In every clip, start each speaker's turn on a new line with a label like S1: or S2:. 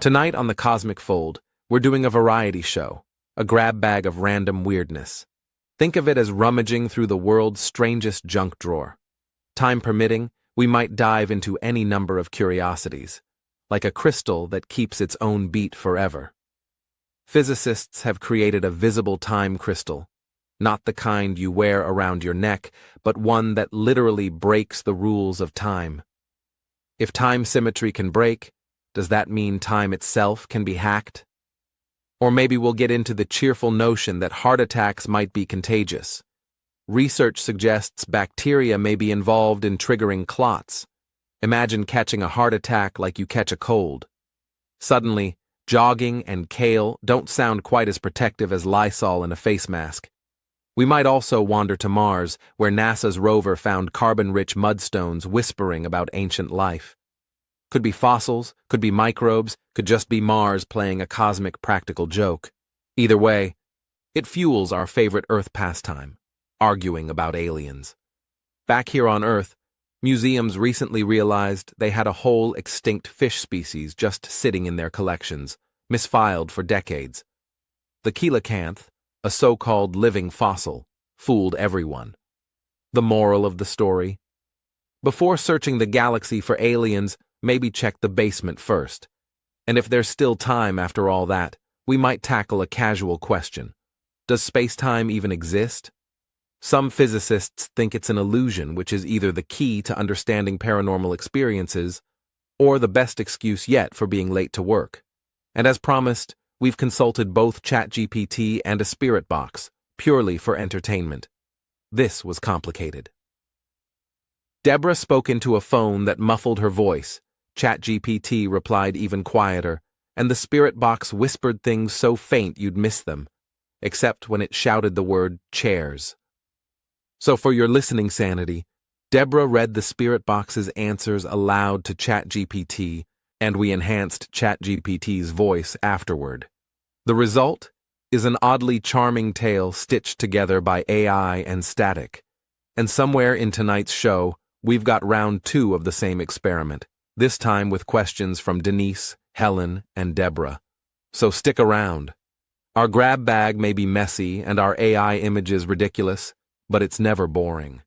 S1: Tonight on the Cosmic Fold, we're doing a variety show, a grab bag of random weirdness. Think of it as rummaging through the world's strangest junk drawer. Time permitting, we might dive into any number of curiosities, like a crystal that keeps its own beat forever. Physicists have created a visible time crystal, not the kind you wear around your neck, but one that literally breaks the rules of time. If time symmetry can break, does that mean time itself can be hacked? Or maybe we'll get into the cheerful notion that heart attacks might be contagious. Research suggests bacteria may be involved in triggering clots. Imagine catching a heart attack like you catch a cold. Suddenly, jogging and kale don't sound quite as protective as Lysol in a face mask. We might also wander to Mars, where NASA's rover found carbon-rich mudstones whispering about ancient life. Could be fossils, could be microbes, could just be Mars playing a cosmic practical joke. Either way, it fuels our favorite Earth pastime, arguing about aliens. Back here on Earth, museums recently realized they had a whole extinct fish species just sitting in their collections, misfiled for decades. The coelacanth, a so-called living fossil, fooled everyone. The moral of the story? Before searching the galaxy for aliens, maybe check the basement first. And if there's still time after all that, we might tackle a casual question. Does space-time even exist? Some physicists think it's an illusion, which is either the key to understanding paranormal experiences or the best excuse yet for being late to work. And as promised, we've consulted both ChatGPT and a spirit box, purely for entertainment. This was complicated. Deborah spoke into a phone that muffled her voice. ChatGPT replied even quieter, and the spirit box whispered things so faint you'd miss them, except when it shouted the word chairs. So for your listening sanity, Deborah read the spirit box's answers aloud to ChatGPT, and we enhanced ChatGPT's voice afterward. The result is an oddly charming tale stitched together by AI and static. And somewhere in tonight's show, we've got round 2 of the same experiment, this time with questions from Denise, Helen, and Deborah. So stick around. Our grab bag may be messy and our AI images ridiculous, but it's never boring.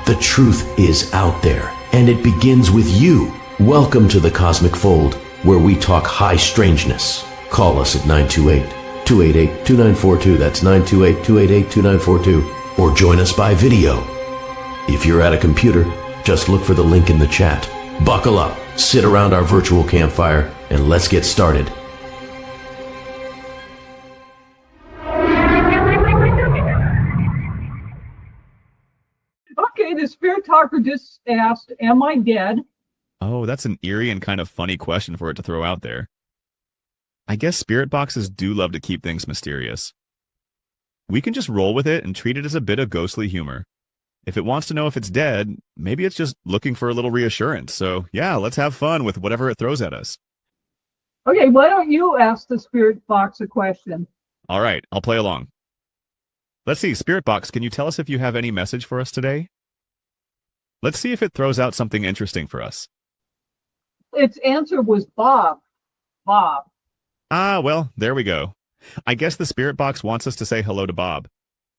S2: The truth is out there, and it begins with you. Welcome to the Cosmic Fold, where we talk high strangeness. Call us at 928-288-2942. That's 928-288-2942. Or join us by video. If you're at a computer, just look for the link in the chat. Buckle up, sit around our virtual campfire, and let's get started.
S3: The spirit talker just asked, am I dead?
S4: Oh, that's an eerie and kind of funny question for it to throw out there. I guess spirit boxes do love to keep things mysterious. We can just roll with it and treat it as a bit of ghostly humor. If it wants to know if it's dead, maybe it's just looking for a little reassurance. So yeah, let's have fun with whatever it throws at us.
S3: Okay, why don't you ask the spirit box a question?
S4: All right, I'll play along. Let's see, spirit box, can you tell us if you have any message for us today? Let's see if it throws out something interesting for us.
S3: Its answer was Bob. Bob.
S4: Ah, well, there we go. I guess the spirit box wants us to say hello to Bob.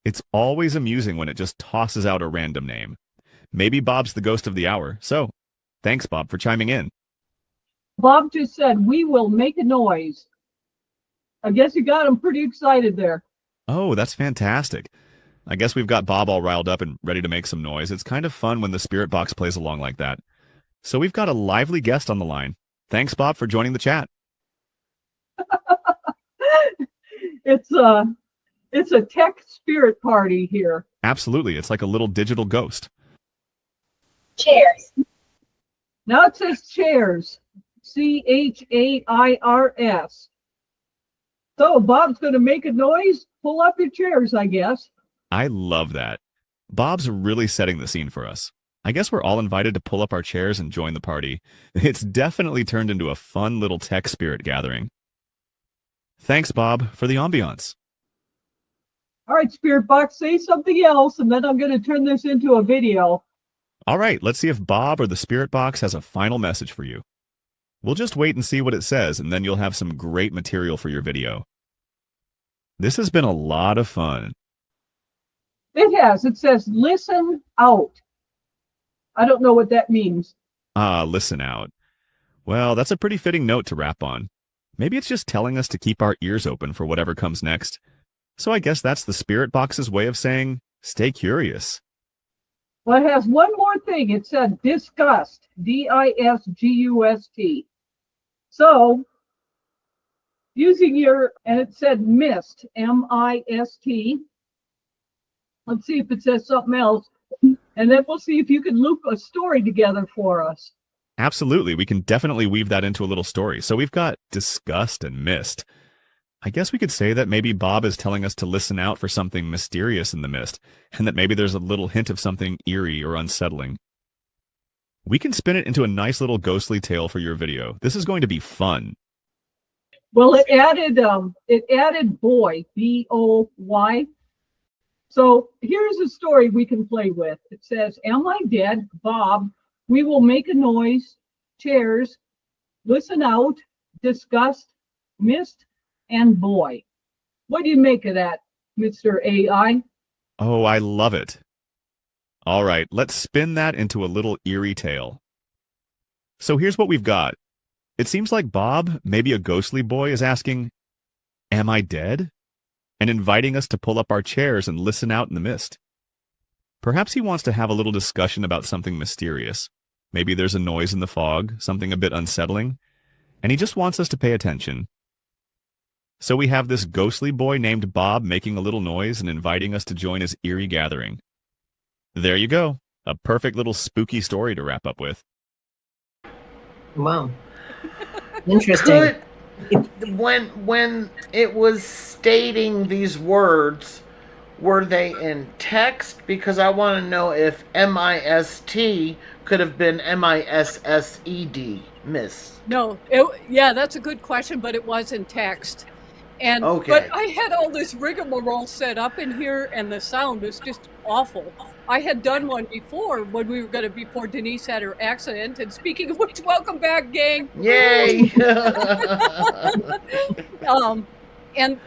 S4: It's always amusing when it just tosses out a random name. Maybe Bob's the ghost of the hour. So, thanks, Bob, for chiming in.
S3: Bob just said, we will make a noise. I guess you got him pretty excited there.
S4: Oh, that's fantastic. I guess we've got Bob all riled up and ready to make some noise. It's kind of fun when the spirit box plays along like that. So we've got a lively guest on the line. Thanks, Bob, for joining the chat.
S3: It's a tech spirit party here.
S4: Absolutely. It's like a little digital ghost.
S5: Chairs.
S3: Now it says chairs. CHAIRS. So Bob's going to make a noise. Pull up your chairs, I guess.
S4: I love that. Bob's really setting the scene for us. I guess we're all invited to pull up our chairs and join the party. It's definitely turned into a fun little tech spirit gathering. Thanks, Bob, for the ambiance.
S3: All right, Spirit Box, say something else, and then I'm going to turn this into a video.
S4: All right, let's see if Bob or the Spirit Box has a final message for you. We'll just wait and see what it says, and then you'll have some great material for your video. This has been a lot of fun.
S3: It has. It says, listen out. I don't know what that means.
S4: Listen out. Well, that's a pretty fitting note to wrap on. Maybe it's just telling us to keep our ears open for whatever comes next. So I guess that's the Spirit Box's way of saying, stay curious.
S3: Well, it has one more thing. It said disgust, D-I-S-G-U-S-T. So, and it said mist, M-I-S-T. Let's see if it says something else. And then we'll see if you can loop a story together for us.
S4: Absolutely. We can definitely weave that into a little story. So we've got disgust and mist. I guess we could say that maybe Bob is telling us to listen out for something mysterious in the mist, and that maybe there's a little hint of something eerie or unsettling. We can spin it into a nice little ghostly tale for your video. This is going to be fun.
S3: Well, it added boy, B-O-Y. So here's a story we can play with. It says, am I dead? Bob, we will make a noise, chairs, listen out, disgust, mist, and boy. What do you make of that, Mr. AI?
S4: Oh, I love it. All right, let's spin that into a little eerie tale. So here's what we've got. It seems like Bob, maybe a ghostly boy, is asking, am I dead? And inviting us to pull up our chairs and listen out in the mist. Perhaps he wants to have a little discussion about something mysterious. Maybe there's a noise in the fog, something a bit unsettling, and he just wants us to pay attention. So we have this ghostly boy named Bob making a little noise and inviting us to join his eerie gathering. There you go. A perfect little spooky story to wrap up with.
S5: Wow. Interesting.
S6: When it was stating these words, were they in text? Because I want to know if M-I-S-T could have been M-I-S-S-E-D, miss.
S7: No, that's a good question, but it was in text. And
S6: okay.
S7: But I had all this rigmarole set up in here, and the sound was just awful. I had done one before when we were going to, before Denise had her accident. And speaking of which, welcome back, gang!
S6: Yay!
S7: And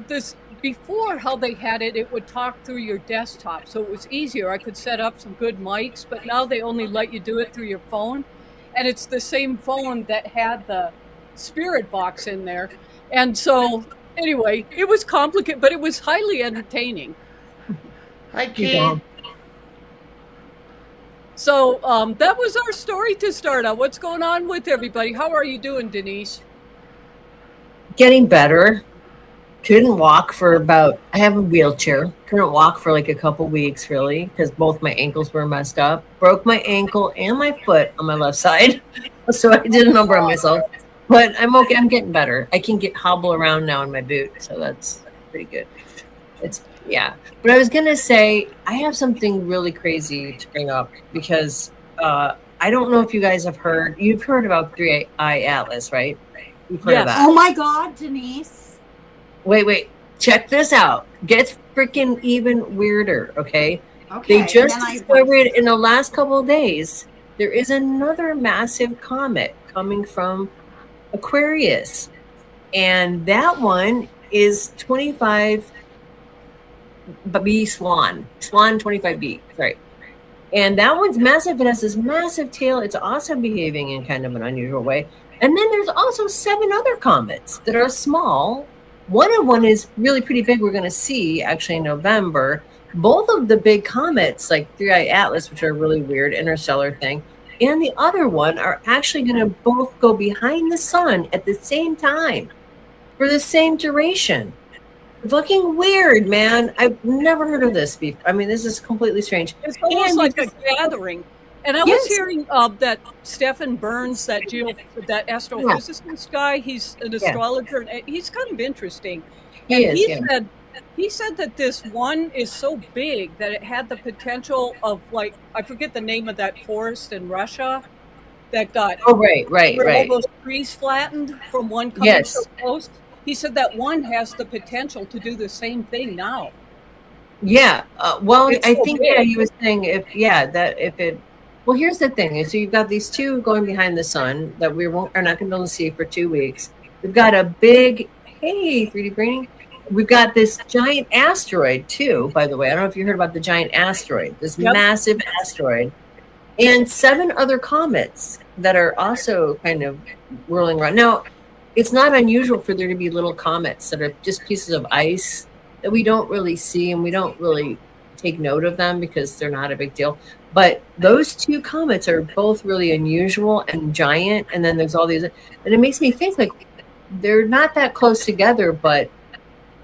S7: this before, how they had it, it would talk through your desktop, so it was easier. I could set up some good mics, but now they only let you do it through your phone, and it's the same phone that had the Spirit Box in there. And so, anyway, it was complicated, but it was highly entertaining.
S6: Hi, Keith.
S7: So that was our story to start out. What's going on with everybody? How are you doing, Denise?
S5: Getting better. Couldn't walk for about, I have a wheelchair. Couldn't walk for like a couple weeks, really, because both my ankles were messed up. Broke my ankle and my foot on my left side. So I did a number on myself. But I'm okay. I'm getting better. I can hobble around now in my boot, so that's pretty good. Yeah. But I was gonna say I have something really crazy to bring up because I don't know if you guys have heard. You've heard about 3-Eye Atlas, right? You've heard of that.
S8: Oh my God, Denise!
S5: Wait. Check this out. Gets freaking even weirder. Okay.
S8: Okay.
S5: They just discovered in the last couple of days there is another massive comet coming from Aquarius, and that one is 25B Swan 25B, right? And that one's massive. It has this massive tail. It's also behaving in kind of an unusual way. And then there's also 7 other comets that are small. One is really pretty big. We're going to see actually in November. Both of the big comets, like 3-Eye Atlas, which are really weird, interstellar thing, and the other one are actually going to both go behind the sun at the same time for the same duration. Fucking weird, man. I've never heard of this before. I mean, this is completely strange.
S7: It's almost like a gathering. And I was hearing that Stephen Burns, that astrophysicist guy, he's an astrologer, and he's kind of interesting. And he said he said that this one is so big that it had the potential of, like, I forget the name of that forest in Russia that got
S5: Oh, right, right,
S7: where all
S5: right.
S7: those trees flattened from one coming so
S5: Yes.
S7: close. He said that one has the potential to do the same thing now.
S5: Yeah. Well,
S7: It's
S5: I
S7: so
S5: think, yeah,
S7: big.
S5: he was saying that if it, well, here's the thing. So you've got these two going behind the sun that are not going to be able to see for 2 weeks. We've got a big, hey, 3D braining. We've got this giant asteroid too, by the way. I don't know if you heard about the giant asteroid, this
S7: Yep.
S5: massive asteroid, and 7 other comets that are also kind of whirling around. Now, it's not unusual for there to be little comets that are just pieces of ice that we don't really see, and we don't really take note of them because they're not a big deal. But those 2 comets are both really unusual and giant. And then there's all these, and it makes me think, like, they're not that close together, but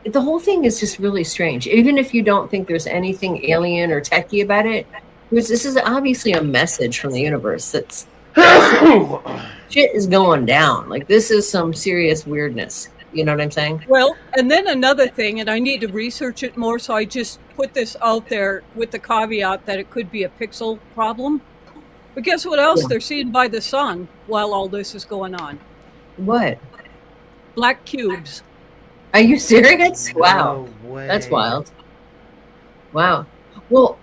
S5: the whole thing is just really strange. Even if you don't think there's anything alien or techie about it, because this is obviously a message from the universe that's shit is going down. Like, this is some serious weirdness. You know what I'm saying?
S7: Well, and then another thing, and I need to research it more, so I just put this out there with the caveat that it could be a pixel problem. But guess what else they're seeing by the sun while all this is going on?
S5: What?
S7: Black cubes.
S5: Are you serious? Wow.
S6: No way.
S5: That's wild. Wow. Well,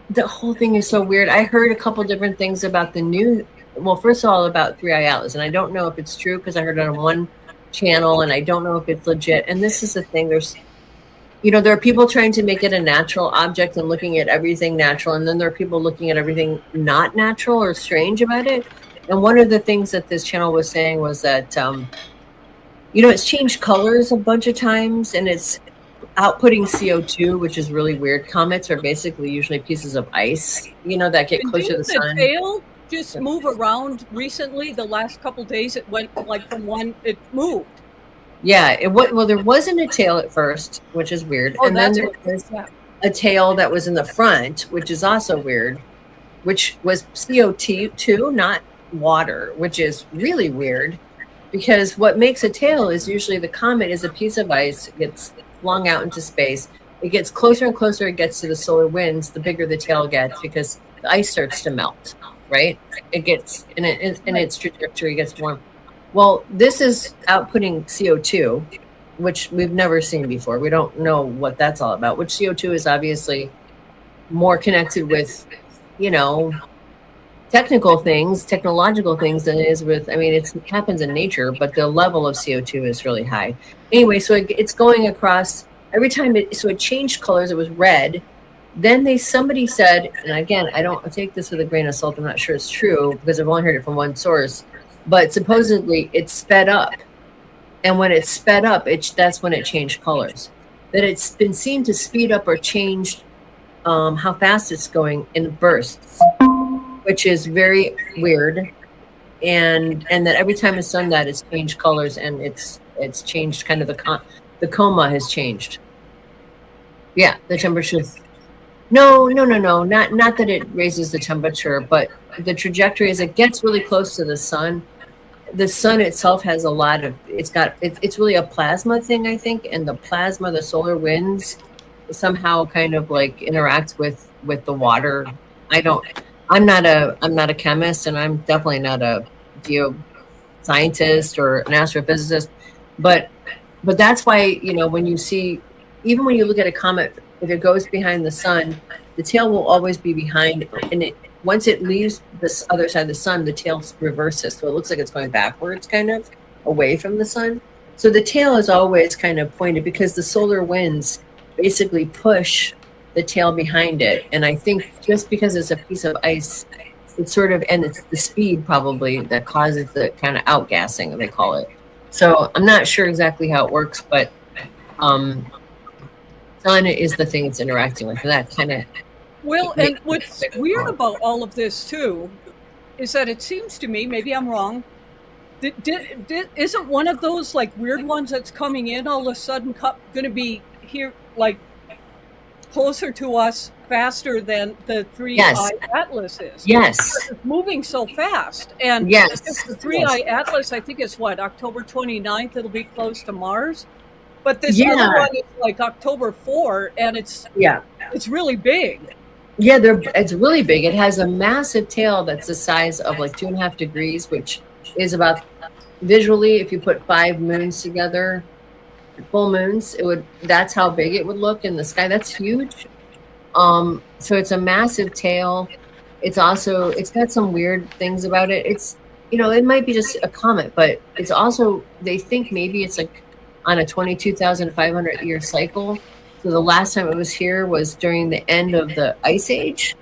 S5: the whole thing is so weird. I heard a couple different things about the new, well, first of all, about 3i Atlas, and I don't know if it's true because I heard it on one channel, and I don't know if it's legit. And this is the thing, there's, there are people trying to make it a natural object and looking at everything natural, and then there are people looking at everything not natural or strange about it. And one of the things that this channel was saying was that it's changed colors a bunch of times, and it's outputting CO2, which is really weird. Comets are basically usually pieces of ice, that get closer to the sun.
S7: The tail just move around recently? The last couple days, it went like from one, it moved.
S5: Yeah, well, there wasn't a tail at first, which is weird.
S7: Oh,
S5: and then there was a tail that was in the front, which is also weird, which was CO2, not water, which is really weird. Because what makes a tail is usually the comet is a piece of ice, it gets flung out into space. It gets closer and closer it gets to the solar winds, the bigger the tail gets, because the ice starts to melt, right? It gets, in its trajectory gets warm. Well, this is outputting CO2, which we've never seen before. We don't know what that's all about, which CO2 is obviously more connected with, technological things than it is with, it happens in nature, but the level of CO2 is really high. Anyway, so it's going across every time so it changed colors. It was red. Then somebody said, and again, I don't take this with a grain of salt. I'm not sure it's true because I've only heard it from one source, but supposedly it sped up. And when it sped up, that's when it changed colors. That it's been seen to speed up or change how fast it's going in bursts, which is very weird, and that every time it's done that, it's changed colors, and it's changed kind of the coma has changed. Yeah, the temperature. No, not that it raises the temperature, but the trajectory as it gets really close to the sun. The sun itself has a lot of. It's really a plasma thing, I think, and the plasma, the solar winds, somehow kind of like interact with the water. I'm not a chemist, and I'm definitely not a geoscientist or an astrophysicist, but that's why, when you see, even when you look at a comet, if it goes behind the sun, the tail will always be behind, and once it leaves this other side of the sun, the tail reverses, so it looks like it's going backwards, kind of away from the sun. So the tail is always kind of pointed because the solar winds basically push the tail behind it. And I think just because it's a piece of ice, it's sort of, and it's the speed probably that causes the kind of outgassing, they call it. So I'm not sure exactly how it works, but sun is the thing it's interacting with. And that kind of.
S7: Well, and what's weird about all of this too is that it seems to me, maybe I'm wrong, isn't one of those like weird ones that's coming in all of a sudden going to be here, like closer to us faster than the 3i Atlas is?
S5: Yes.
S7: It's moving so fast. And
S5: yes,
S7: the 3i Atlas, I think it's October 29th, it'll be close to Mars. But this
S5: Yeah.
S7: other one is like October 4, and it's really big.
S5: Yeah, it's really big. It has a massive tail that's the size of like 2.5 degrees, which is about, visually, if you put 5 moons together, full moons, that's how big it would look in the sky. That's huge. So it's a massive tail. It's got some weird things about it. It's, it might be just a comet, but it's also, they think maybe it's like on a 22,500 year cycle. So the last time it was here was during the end of the Ice Age.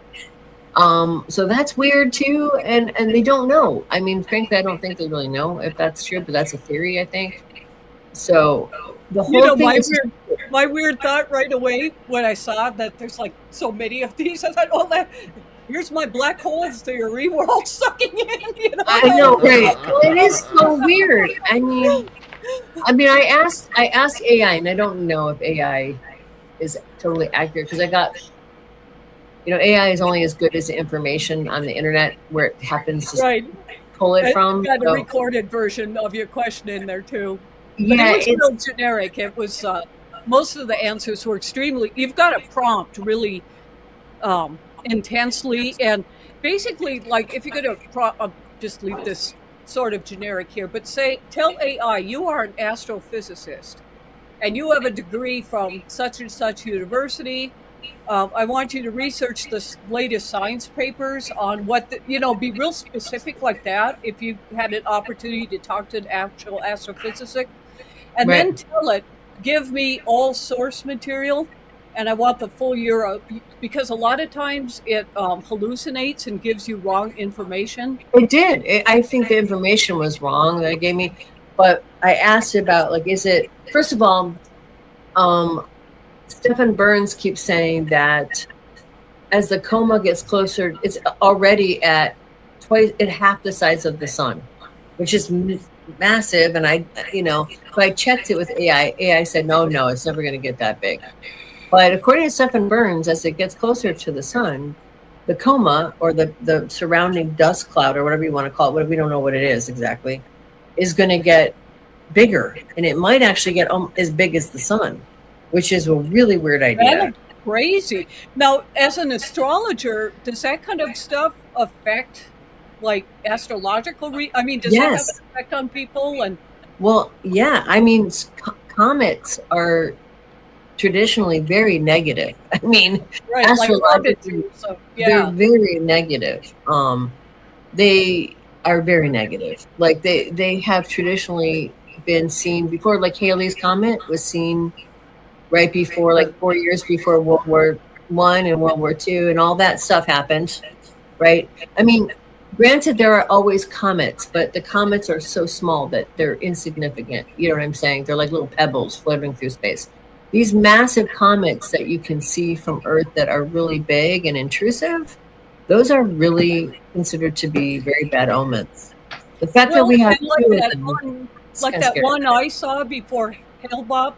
S5: So that's weird too, and they don't know. I mean, frankly, I don't think they really know if that's true, but that's a theory, I think. So the whole thing
S7: my weird thought right away when I saw that there's like so many of these, I thought, oh, here's my black holes to your world sucking in.
S5: I know, right? Well, it is so weird. I mean, I asked AI, and I don't know if AI is totally accurate, because I got, AI is only as good as the information on the internet where it happens to pull it from.
S7: I got a recorded version of your question in there too. But
S5: yeah,
S7: it was real generic. It was most of the answers were extremely. You've got to prompt really intensely, and basically, like if you're going to just leave this sort of generic here, but tell AI you are an astrophysicist, and you have a degree from such and such university. I want you to research the latest science papers on what be real specific like that. If you had an opportunity to talk to an actual astrophysicist, and then tell it, give me all source material, and I want the full year, because a lot of times it hallucinates and gives you wrong information.
S5: It did. I think the information was wrong that it gave me, but I asked about, like, is it, first of all, Stephen Burns keeps saying that as the coma gets closer, it's already at half the size of the sun, which is massive. And so I checked it with AI. AI said, no, it's never going to get that big. But according to Stephen Burns, as it gets closer to the sun, the coma, or the surrounding dust cloud, or whatever you want to call it, we don't know what it is exactly, is going to get bigger. And it might actually get as big as the sun, which is a really weird idea.
S7: That's crazy. Now, as an astrologer, does that kind of stuff affect, like, astrological? Does that have an effect on people? And
S5: well, yeah. I mean, comets are traditionally very negative. I mean, astrologically, they're very negative. They are very negative. Like they have traditionally been seen before. Like Halley's Comet was seen right before, like 4 years before World War I and World War II, and all that stuff happened, right? I mean, granted, there are always comets, but the comets are so small that they're insignificant. You know what I'm saying? They're like little pebbles floating through space. These massive comets that you can see from Earth that are really big and intrusive, those are really considered to be very bad omens. The fact that we have
S7: that one I saw before Hale-Bopp.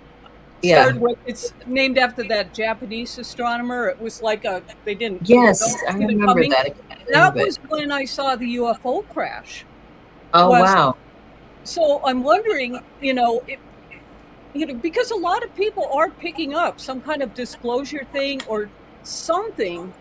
S7: It's named after that Japanese astronomer. It was like they didn't.
S5: Yes, I remember that.
S7: That was when I saw the UFO crash.
S5: Oh, wow.
S7: So I'm wondering, because a lot of people are picking up some kind of disclosure thing or something.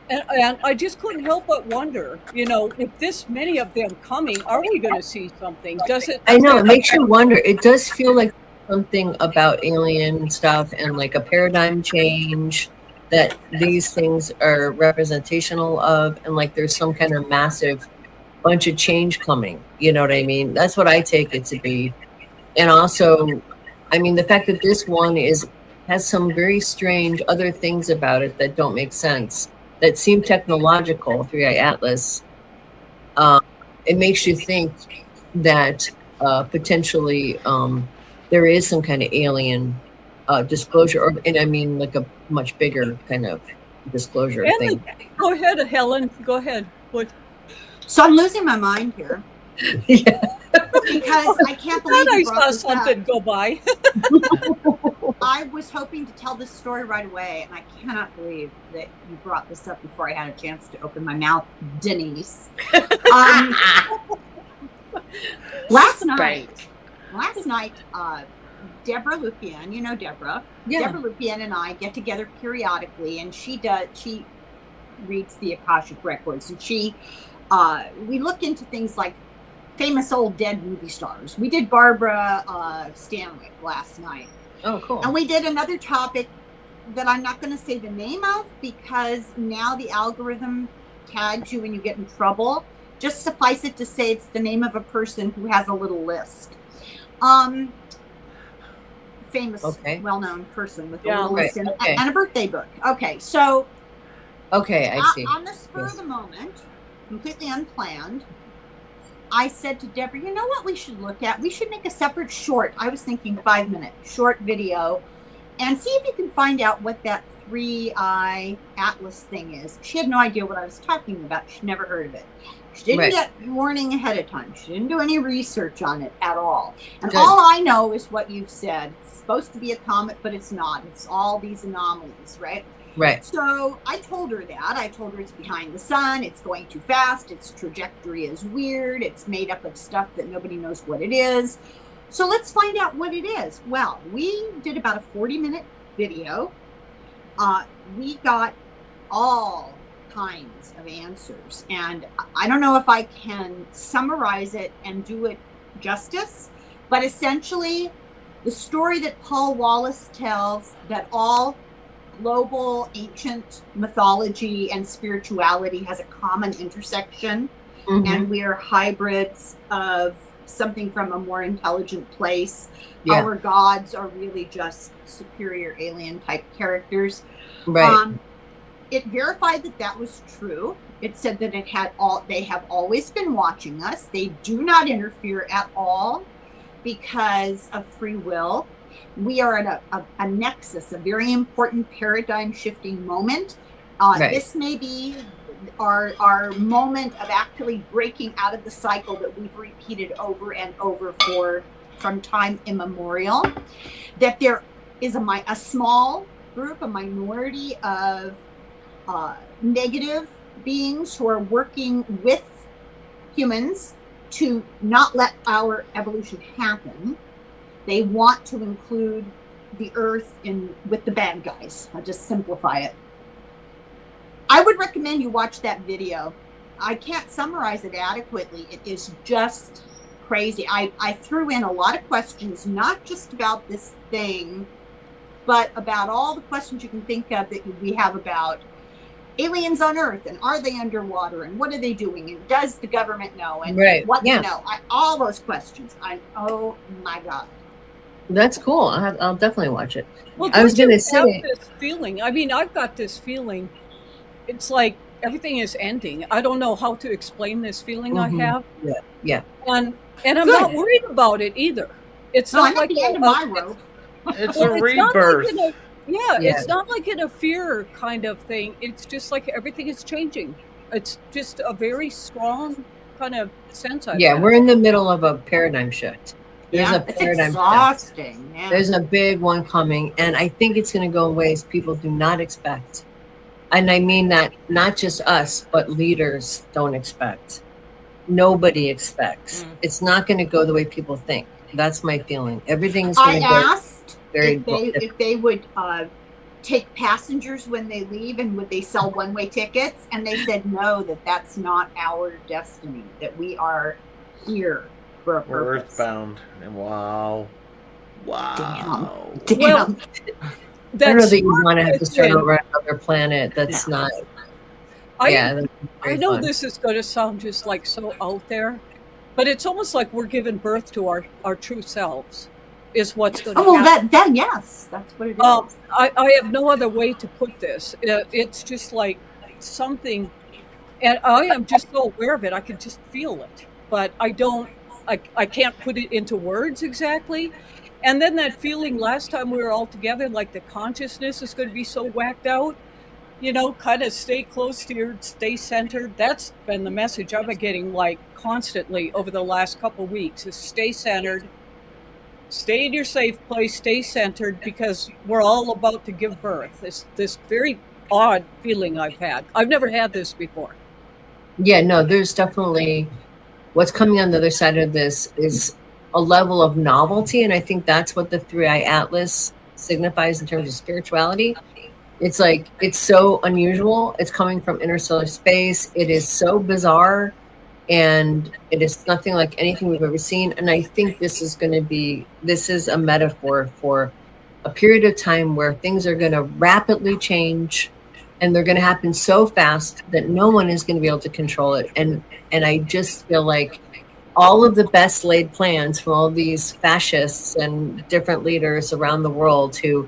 S7: And I just couldn't help but wonder, with this many of them coming, are we going to see something?
S5: I know, it makes you wonder. It does feel like something about alien stuff and like a paradigm change that these things are representational of, and like there's some kind of massive bunch of change coming. You know what I mean? That's what I take it to be. And also, I mean, the fact that this one has some very strange other things about it that don't make sense, that seem technological, 3i Atlas, it makes you think that potentially there is some kind of alien disclosure, and I mean like a much bigger kind of disclosure thing.
S7: Go ahead, Helen. Go ahead. What?
S8: So I'm losing my mind here.
S5: Yeah.
S8: Because I can't believe
S7: I saw something go by.
S8: I was hoping to tell this story right away, and I cannot believe that you brought this up before I had a chance to open my mouth, Denise. Last night, Deborah Lupien, you know Deborah.
S5: Yeah.
S8: Deborah Lupien and I get together periodically, and she reads the Akashic records, and we look into things like famous old dead movie stars. We did Barbara Stanwyck last night.
S5: Oh, cool.
S8: And we did another topic that I'm not going to say the name of, because now the algorithm tags you when you get in trouble. Just suffice it to say it's the name of a person who has a little list. Famous, well-known person with a little list and a birthday book. Okay, so
S5: I see.
S8: On the spur of the moment, completely unplanned, I said to Deborah, you know what we should look at? We should make a separate short. I was thinking 5-minute short video, and see if you can find out what that 3-eye atlas thing is. She had no idea what I was talking about. She'd never heard of it. She didn't get warning ahead of time. She didn't do any research on it at all. And all I know is what you've said. It's supposed to be a comet, but it's not. It's all these anomalies, right?
S5: Right.
S8: So I told her that. I told her it's behind the sun. It's going too fast. Its trajectory is weird. It's made up of stuff that nobody knows what it is. So let's find out what it is. Well, we did about a 40-minute video. We got all kinds of answers. And I don't know if I can summarize it and do it justice, but essentially the story that Paul Wallace tells, that all global ancient mythology and spirituality has a common intersection, and we're hybrids of something from a more intelligent place. Our gods are really just superior alien type characters. It verified that was true. It said that they have always been watching us. They do not interfere at all because of free will. We are at a nexus, a very important paradigm shifting moment. This may be our moment of actually breaking out of the cycle that we've repeated over and over from time immemorial. That there is a small group, a minority of negative beings who are working with humans to not let our evolution happen. They want to include the Earth with the bad guys. I'll just simplify it. I would recommend you watch that video. I can't summarize it adequately. It is just crazy. I threw in a lot of questions, not just about this thing, but about all the questions you can think of that we have about aliens on Earth, and are they underwater, and what are they doing, and does the government know, and what you know. All those questions. Oh my God.
S5: That's cool. I'll definitely watch it.
S7: Well,
S5: I was going to say
S7: this feeling. I mean, I've got this feeling. It's like everything is ending. I don't know how to explain this feeling I have.
S5: Yeah.
S7: And I'm not worried about it either. It's not like
S8: the end of my rope.
S6: It's a rebirth.
S7: It's not like in a fear kind of thing. It's just like everything is changing. It's just a very strong kind of sense.
S5: We're in the middle of a paradigm shift. There's a
S8: it's
S5: paradigm
S8: exhausting.
S5: shift. There's a big one coming, and I think it's going to go in ways people do not expect. And I mean that not just us, but leaders don't expect. Nobody expects. It's not going to go the way people think. That's my feeling. Everything's going to go
S8: asked if they would take passengers when they leave, and would they sell one-way tickets? And they said no, that's not our destiny, that we are here for a purpose.
S6: We're earthbound. Wow.
S8: Damn.
S5: Well, I don't know that you want to have to start over another planet. That's not.
S7: I know this is going to sound just like so out there, but it's almost like we're giving birth to our true selves. Is what's going to happen.
S8: Well, yes, that's what it is.
S7: I have no other way to put this. It's just like something, and I am just so aware of it. I can just feel it, but I can't put it into words exactly. And then that feeling last time we were all together, like the consciousness is going to be so whacked out, kind of stay close to stay centered. That's been the message I've been getting like constantly over the last couple of weeks, is stay centered, stay in your safe place, stay centered, because we're all about to give birth. This very odd feeling I've had. I've never had this before.
S5: Yeah, no, there's definitely what's coming on the other side of this is a level of novelty, and I think that's what the three-eye atlas signifies in terms of spirituality. It's like, it's so unusual. It's coming from interstellar space. It is so bizarre, and it is nothing like anything we've ever seen. And I think this is a metaphor for a period of time where things are going to rapidly change, and they're going to happen so fast that no one is going to be able to control it. And I just feel like all of the best laid plans from all these fascists and different leaders around the world who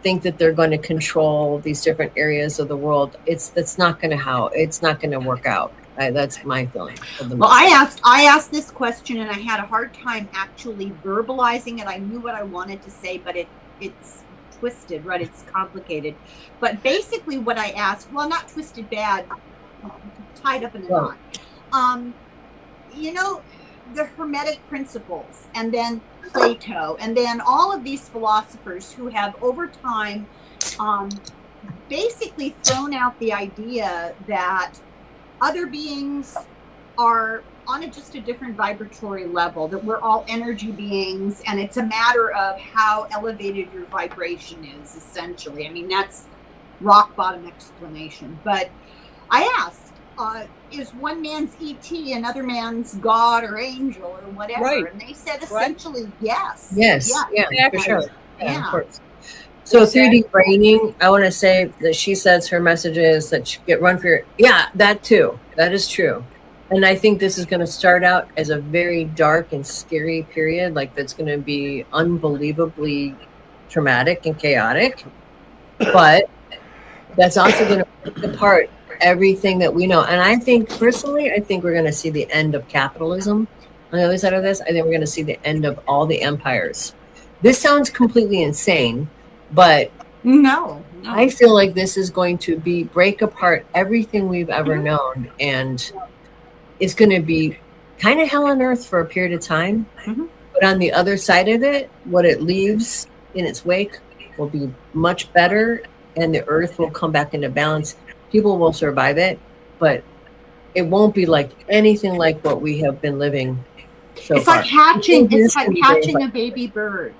S5: think that they're going to control these different areas of the world, it's not going to work out. That's my feeling.
S8: Well, I asked this question, and I had a hard time actually verbalizing it. I knew what I wanted to say, but it's twisted, right? It's complicated. But basically what I asked, well, not twisted bad, tied up in a knot. You know, the Hermetic principles, and then Plato, and then all of these philosophers who have over time basically thrown out the idea that other beings are on just a different vibratory level, that we're all energy beings, and it's a matter of how elevated your vibration is, essentially. I mean, that's rock bottom explanation. But I asked, is one man's ET another man's God or angel or whatever?
S7: Right.
S8: And they said essentially yes.
S5: Yes. Yeah, for sure.
S8: Yeah.
S5: Of course. So 3D braining, I want to say that she says her message is that you get run for your, that too. That is true. And I think this is going to start out as a very dark and scary period, like that's going to be unbelievably traumatic and chaotic. But that's also going to pick apart everything that we know. And I think, personally, we're going to see the end of capitalism. On the other side of this, I think we're going to see the end of all the empires. This sounds completely insane, but
S8: no.
S5: I feel like this is going to break apart everything we've ever known, and it's going to be kind of hell on earth for a period of time. But on the other side of it, what it leaves in its wake will be much better, and the earth will come back into balance. People will survive it, but it won't be like anything like what we have been living so
S8: it's
S5: far.
S8: Like hatching. It's like hatching a baby bird.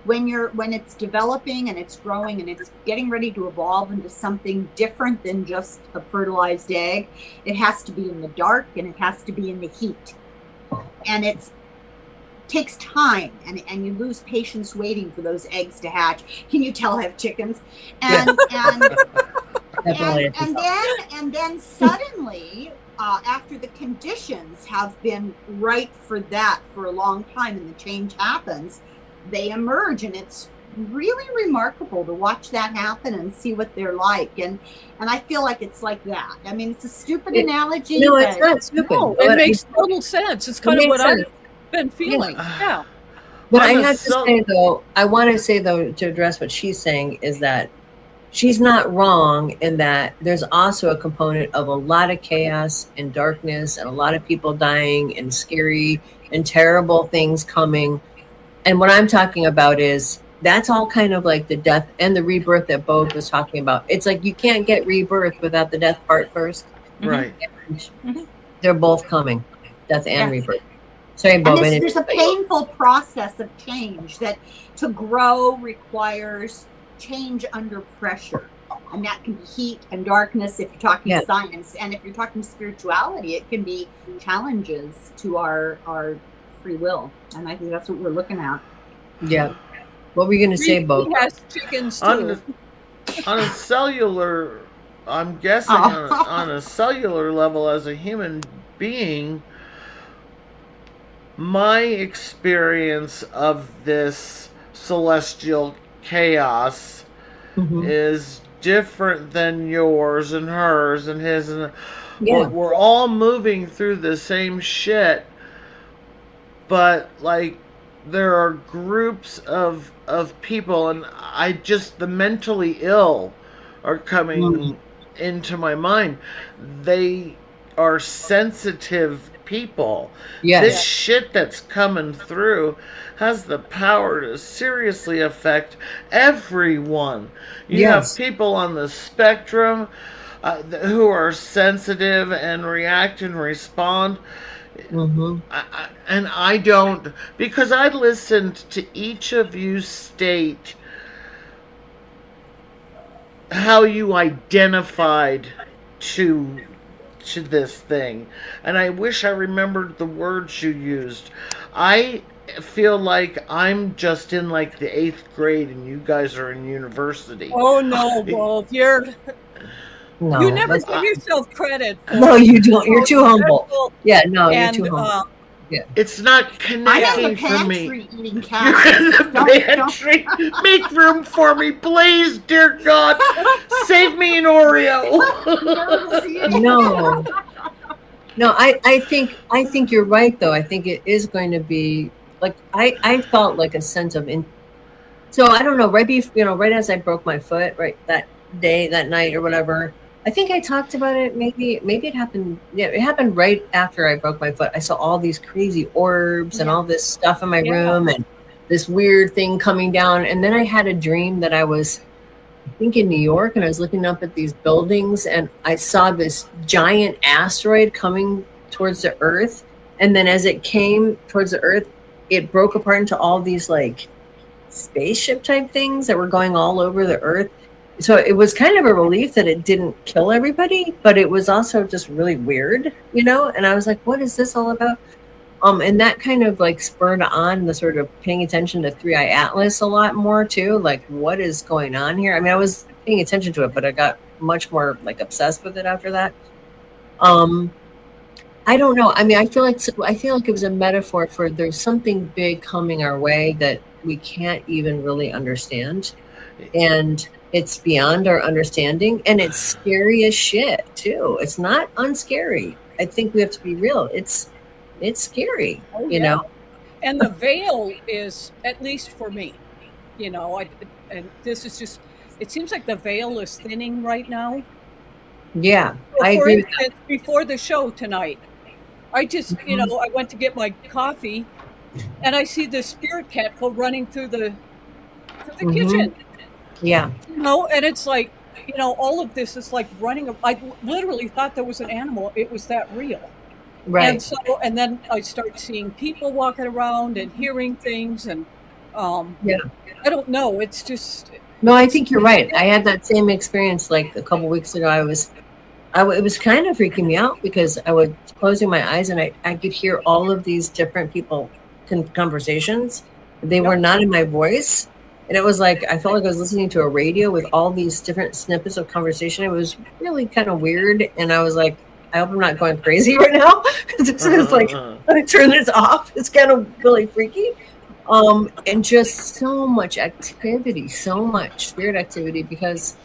S8: When it's developing and it's growing and it's getting ready to evolve into something different than just a fertilized egg, it has to be in the dark and it has to be in the heat, and it takes time, and you lose patience waiting for those eggs to hatch. Can you tell I have chickens? And and then suddenly, after the conditions have been right for that for a long time, and the change happens, they emerge, and it's really remarkable to watch that happen and see what they're like. And I feel like it's like that. I mean, it's a stupid analogy.
S5: No, it's not stupid.
S7: No, it makes total sense. It's kind of what I've been feeling. Yeah.
S5: But I have to say, though, to address what she's saying, is that she's not wrong in that there's also a component of a lot of chaos and darkness and a lot of people dying and scary and terrible things coming. And what I'm talking about is that's all kind of like the death and the rebirth that Bove was talking about. It's like you can't get rebirth without the death part first.
S6: Right.
S5: They're both coming, death and rebirth. Sorry, Bove.
S8: There's a painful process of change that to grow requires change under pressure. And that can be heat and darkness if you're talking science. And if you're talking spirituality, it can be challenges to our free will. And I think that's what we're looking at.
S5: Yeah. What were you going to say, Bove?
S7: He has chickens too.
S6: On a cellular, I'm guessing on a cellular level, as a human being, my experience of this celestial chaos is different than yours and hers and his. And we're all moving through the same shit, but like there are groups of people, and the mentally ill are coming into my mind. They are sensitive people. This shit that's coming through has the power to seriously affect everyone. You have people on the spectrum who are sensitive and react and respond.
S5: Mm-hmm.
S6: And I don't, because I listened to each of you state how you identified to this thing, and I wish I remembered the words you used. I feel like I'm just in like the 8th grade and you guys are in university.
S7: Oh no, Wolf, you
S5: No,
S7: never
S5: that's
S7: give yourself credit for
S5: no,
S7: it.
S5: you don't. You're too humble.
S7: Dreadful.
S5: Yeah, no, you're
S7: And
S5: too humble. Yeah.
S6: It's not
S8: I'm in the
S6: connecting for me.
S8: pantry eating
S6: You're
S8: cat.
S6: in the pantry. Make room for me, please, dear God. Save me an Oreo.
S5: No, I think you're right though. I think it is going to be like I felt like a sense of so I don't know, right as I broke my foot, right that day, that night or whatever. I think I talked about it. Maybe it happened. Yeah, it happened right after I broke my foot. I saw all these crazy orbs and all this stuff in my room and this weird thing coming down. And then I had a dream that I was, I think, in New York, and I was looking up at these buildings and I saw this giant asteroid coming towards the Earth. And then as it came towards the Earth, it broke apart into all these like spaceship type things that were going all over the Earth. So it was kind of a relief that it didn't kill everybody, but it was also just really weird, and I was like, what is this all about? And that kind of like spurred on the sort of paying attention to Three Eye Atlas a lot more too. Like, what is going on here? I mean, I was paying attention to it, but I got much more like obsessed with it after that. I don't know. I mean, I feel like it was a metaphor for there's something big coming our way that we can't even really understand, and it's beyond our understanding, and it's scary as shit too. It's not unscary. I think we have to be real. It's scary,
S7: And the veil is, at least for me, and this is just, it seems like the veil is thinning right now.
S5: Yeah, I agree with that.
S7: Before the show tonight, I just, I went to get my coffee and I see this spirit cat go running through the kitchen.
S5: Yeah.
S7: And it's like, all of this is like running. I literally thought there was an animal. It was that real.
S5: Right.
S7: And then I start seeing people walking around and hearing things. And I don't know. It's just.
S5: No, I think you're right. I had that same experience like a couple weeks ago. It was kind of freaking me out because I was closing my eyes and I could hear all of these different people conversations. They were not in my voice. And it was like, I felt like I was listening to a radio with all these different snippets of conversation. It was really kind of weird. And I was like, I hope I'm not going crazy right now. It's like, let me turn this off. It's kind of really freaky. And just so much activity, so much spirit activity, because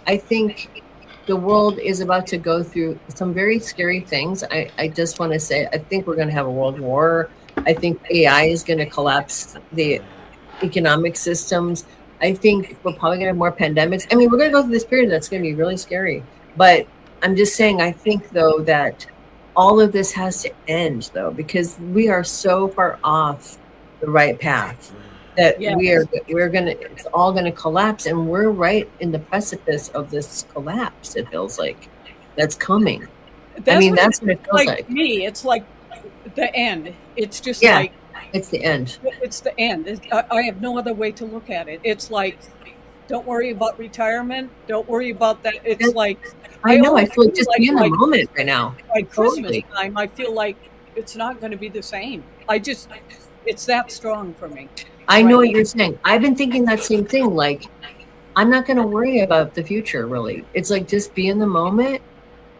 S5: I think the world is about to go through some very scary things. I just want to say, I think we're going to have a world war. I think AI is going to collapse the economic systems. I think we're probably going to have more pandemics. I mean, we're going to go through this period that's going to be really scary. But I'm just saying, I think, though, that all of this has to end, though, because we are so far off the right path that it's all going to collapse. And we're right in the precipice of this collapse, it feels like, that's coming. That's what it feels like.
S7: Me, it's like the end. It's just like,
S5: it's the end.
S7: It's the end. I have no other way to look at it. It's like, don't worry about retirement. Don't worry about that. It's like,
S5: I know. I feel like just be in the moment right now.
S7: Like Christmas time, I feel like it's not going to be the same. It's that strong for me.
S5: I know what you're saying. I've been thinking that same thing. Like, I'm not going to worry about the future, really. It's like, just be in the moment.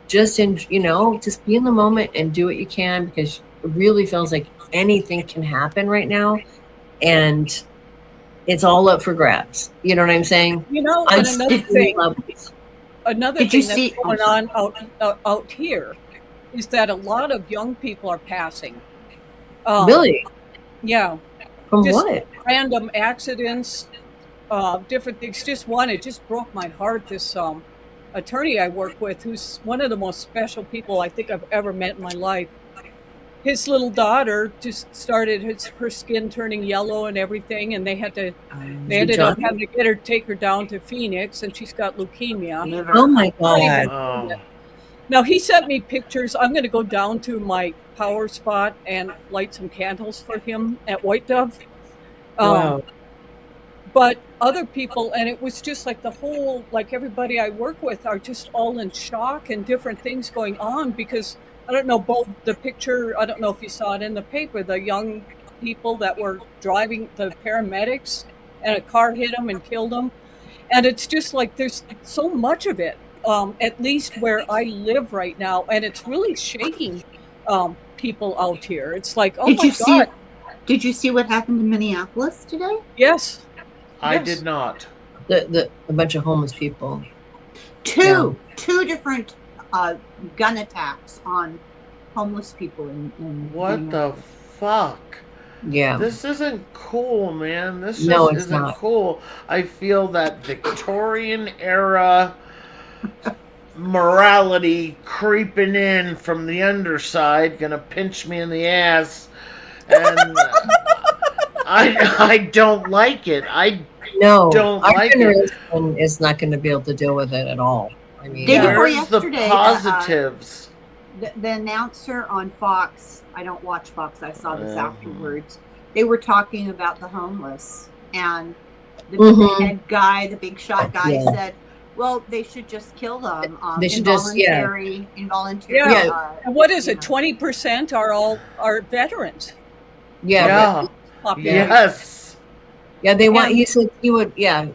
S5: Just be in the moment and do what you can, because it really feels like anything can happen right now, and it's all up for grabs. You know what I'm saying?
S7: And another thing that's going on out here is that a lot of young people are passing.
S5: Really?
S7: Yeah.
S5: From
S7: just
S5: what?
S7: Random accidents, different things. It just broke my heart. This attorney I work with, who's one of the most special people I think I've ever met in my life. His little daughter just started her skin turning yellow and everything, and they ended up having to take her down to Phoenix, and she's got leukemia.
S5: Oh my God.
S7: Now he sent me pictures. I'm going to go down to my power spot and light some candles for him at White Dove.
S5: Wow.
S7: But other people, and it was just like the whole, like everybody I work with are just all in shock and different things going on because I don't know, both the picture, I don't know if you saw it in the paper, the young people that were driving, the paramedics, and a car hit them and killed them. And it's just like there's so much of it, at least where I live right now, and it's really shaking people out here. It's like, oh my God.
S8: Did you see what happened in Minneapolis today?
S7: Yes.
S6: I did not.
S5: A bunch of homeless people.
S8: Two different gun attacks on homeless people in
S6: What the fuck?
S5: Yeah.
S6: This isn't cool, man. This
S5: No,
S6: just
S5: it's
S6: isn't
S5: not.
S6: cool. I feel that Victorian era morality creeping in from the underside, gonna pinch me in the ass, and I don't like it. Don't
S5: our
S6: like it.
S5: generation is not going to be able to deal with it at all. I mean,
S8: Day before
S6: Where's the
S8: yesterday,
S6: positives?
S8: the announcer on Fox, I don't watch Fox, I saw this afterwards. They were talking about the homeless, and the head guy, the big shot guy, said, well, they should just kill them.
S5: They should
S8: involuntary.
S7: Yeah. What is it? 20% are veterans.
S5: Yeah.
S6: Yes.
S5: Yeah, they want. He said he would. Yeah,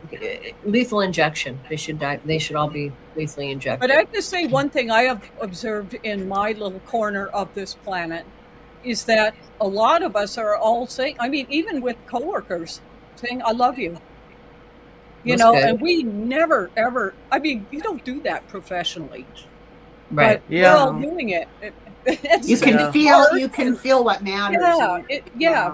S5: lethal injection. They should die. They should all be lethally injected.
S7: But I have to say one thing I have observed in my little corner of this planet is that a lot of us are all saying. I mean, even with coworkers saying, "I love you." You know, and we never ever. I mean, you don't do that professionally,
S5: right?
S7: But we're all doing it.
S8: You can feel what matters.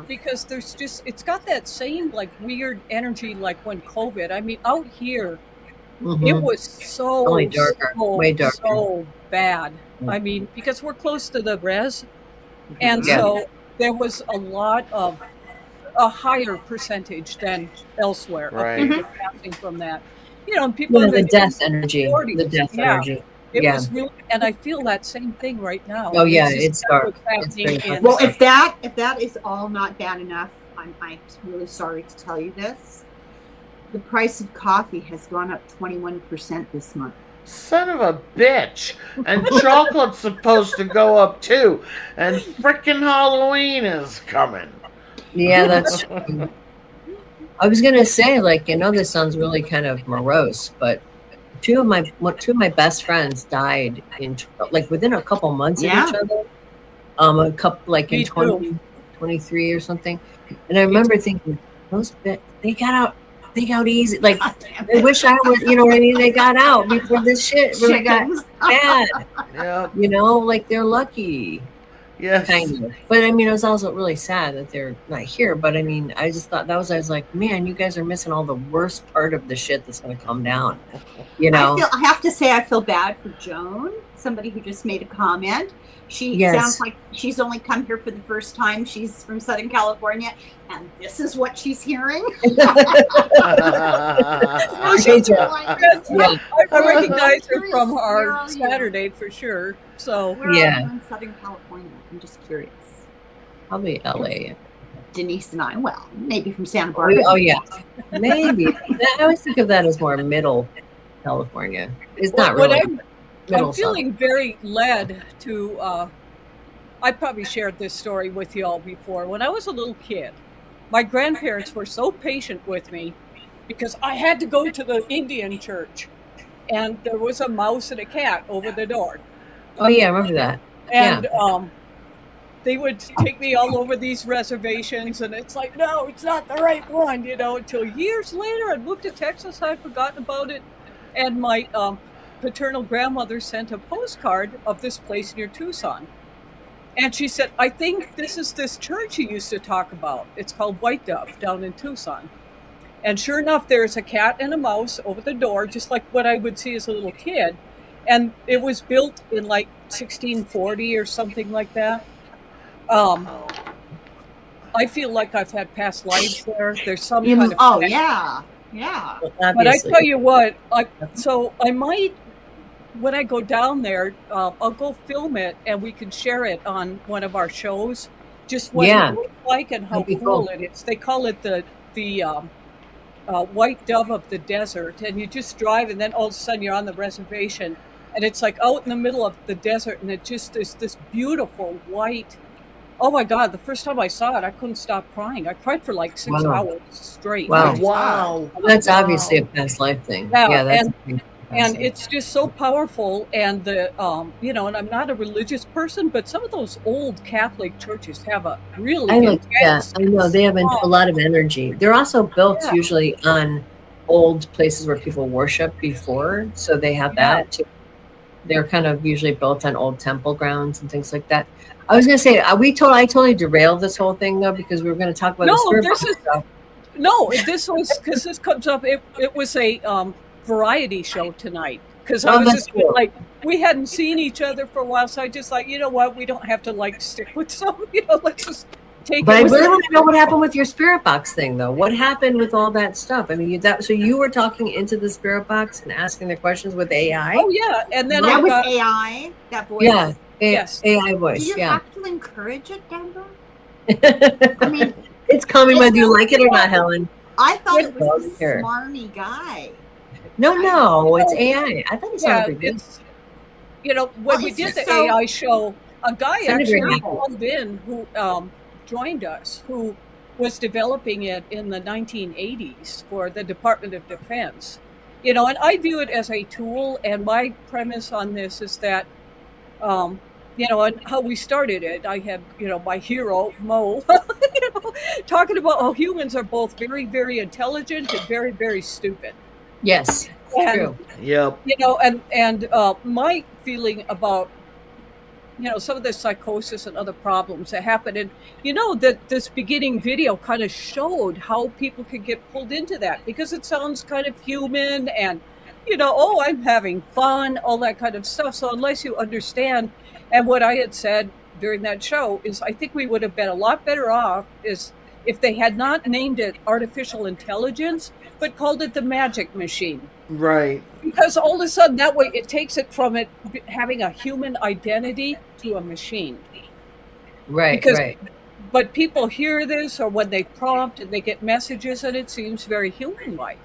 S7: Because there's just, it's got that same like weird energy like when COVID. I mean, out here, it was so
S5: way darker.
S7: So bad. I mean, because we're close to the res, and so there was a higher percentage than elsewhere of people passing from that. You know, people
S5: the death energy. The death energy.
S7: It was really, and I feel that same thing right now.
S5: Oh yeah, it's dark.
S8: Well, if that is all not bad enough, I'm really sorry to tell you this. The price of coffee has gone up 21% this month.
S6: Son of a bitch! And chocolate's supposed to go up too. And frickin' Halloween is coming.
S5: Yeah, that's true. I was gonna say, like, this sounds really kind of morose, but two of my best friends died in within a couple months of each other. A couple in 2023 or something. And I remember thinking, they got out easy. Like, I wish I would, you know what I mean? They got out before this shit really got bad.
S6: Yeah.
S5: They're lucky.
S6: Yes.
S5: Kind of. But I mean, it was also really sad that they're not here. But I mean, I just thought I was like, man, you guys are missing all the worst part of the shit that's going to come down. I
S8: have to say, I feel bad for Joan, somebody who just made a comment. She sounds like she's only come here for the first time. She's from Southern California, and this is what she's hearing.
S7: I recognize her from our Saturday for sure. So
S8: we're all in Southern California. I'm just curious.
S5: Probably LA.
S8: Denise and I, well, maybe from Santa Barbara.
S5: Oh yeah, maybe. I always think of that as more middle California. It's not really.
S7: I'm feeling very led to. I probably shared this story with you all before. When I was a little kid, my grandparents were so patient with me because I had to go to the Indian church, and there was a mouse and a cat over the door.
S5: Oh yeah, I remember that.
S7: And they would take me all over these reservations, and it's like, no, it's not the right one, until years later I moved to Texas. I'd forgotten about it, and my paternal grandmother sent a postcard of this place near Tucson, and she said, I think this is this church you used to talk about. It's called White Dove down in Tucson. And sure enough, there's a cat and a mouse over the door, just like what I would see as a little kid. And it was built in 1640 or something like that. I feel like I've had past lives there. There's some kind of
S8: yeah.
S7: But I tell you what, I might when I go down there, I'll go film it and we can share it on one of our shows. Just what
S5: Yeah.
S7: it looks like and how
S5: That'd be
S7: cool
S5: cool.
S7: it is. They call it the white dove of the desert, and you just drive, and then all of a sudden you're on the reservation, and it's like out in the middle of the desert, and it just is this beautiful white. Oh my God! The first time I saw it, I couldn't stop crying. I cried for like 6
S5: Wow.
S7: hours straight.
S5: Wow.
S6: Wow.
S5: That's
S6: Wow.
S5: obviously a past life thing.
S7: Yeah,
S5: Yeah, that's
S7: and it's just so powerful. And the you know, and I'm not a religious person, but some of those old Catholic churches have a really intense.
S5: I know they have a lot of energy. They're also built
S7: Yeah.
S5: usually on old places where people worship before, so they have that too. They're kind of usually built on old temple grounds and things like that. I was going to say, I totally derailed this whole thing though, because we were going to talk about the spirit box stuff.
S7: No, this was because this comes up. It was a variety show tonight, because I was just
S5: cool.
S7: like, we hadn't seen each other for a while, so I just like, you know what, we don't have to like stick with some, you know, let's just take
S5: But
S7: it.
S5: I really want to know what happened with your spirit box thing, though. What happened with all that stuff? I mean, so you were talking into the spirit box and asking the questions with AI?
S7: Oh yeah, and then
S8: that was AI. That voice.
S5: Yeah,
S7: yes,
S5: AI voice.
S8: Do you
S5: Yeah.
S8: have to encourage it, Deborah? I mean,
S5: it's coming whether you like it or not, Helen.
S8: I thought it was
S5: Don't
S8: this
S5: care.
S8: smarmy guy.
S5: No, it's AI. I thought it sounded pretty good.
S7: it's, you know, when
S8: Well,
S7: we
S8: it's
S7: did the
S8: so-
S7: AI show, a guy
S5: Sounded
S7: actually
S5: great.
S7: called in who joined us, who was developing it in the 1980s for the Department of Defense. You know, and I view it as a tool, and my premise on this is that, you know, and how we started it, I had, you know, my hero, Mo, you know, talking about how humans are both very, very intelligent and very, very stupid.
S5: Yes,
S7: And,
S5: true.
S6: Yep.
S7: you know, and my feeling about, you know, some of the psychosis and other problems that happen, and you know that this beginning video kind of showed how people could get pulled into that, because it sounds kind of human and, you know, oh, I'm having fun, all that kind of stuff. So unless you understand, and what I had said during that show is, I think we would have been a lot better off is if they had not named it artificial intelligence, but called it the magic machine.
S6: Right.
S7: Because all of a sudden, that way, it takes it from it having a human identity to a machine.
S5: Right,
S7: Because-
S5: right.
S7: But people hear this, or when they prompt and they get messages, and it seems very human-like.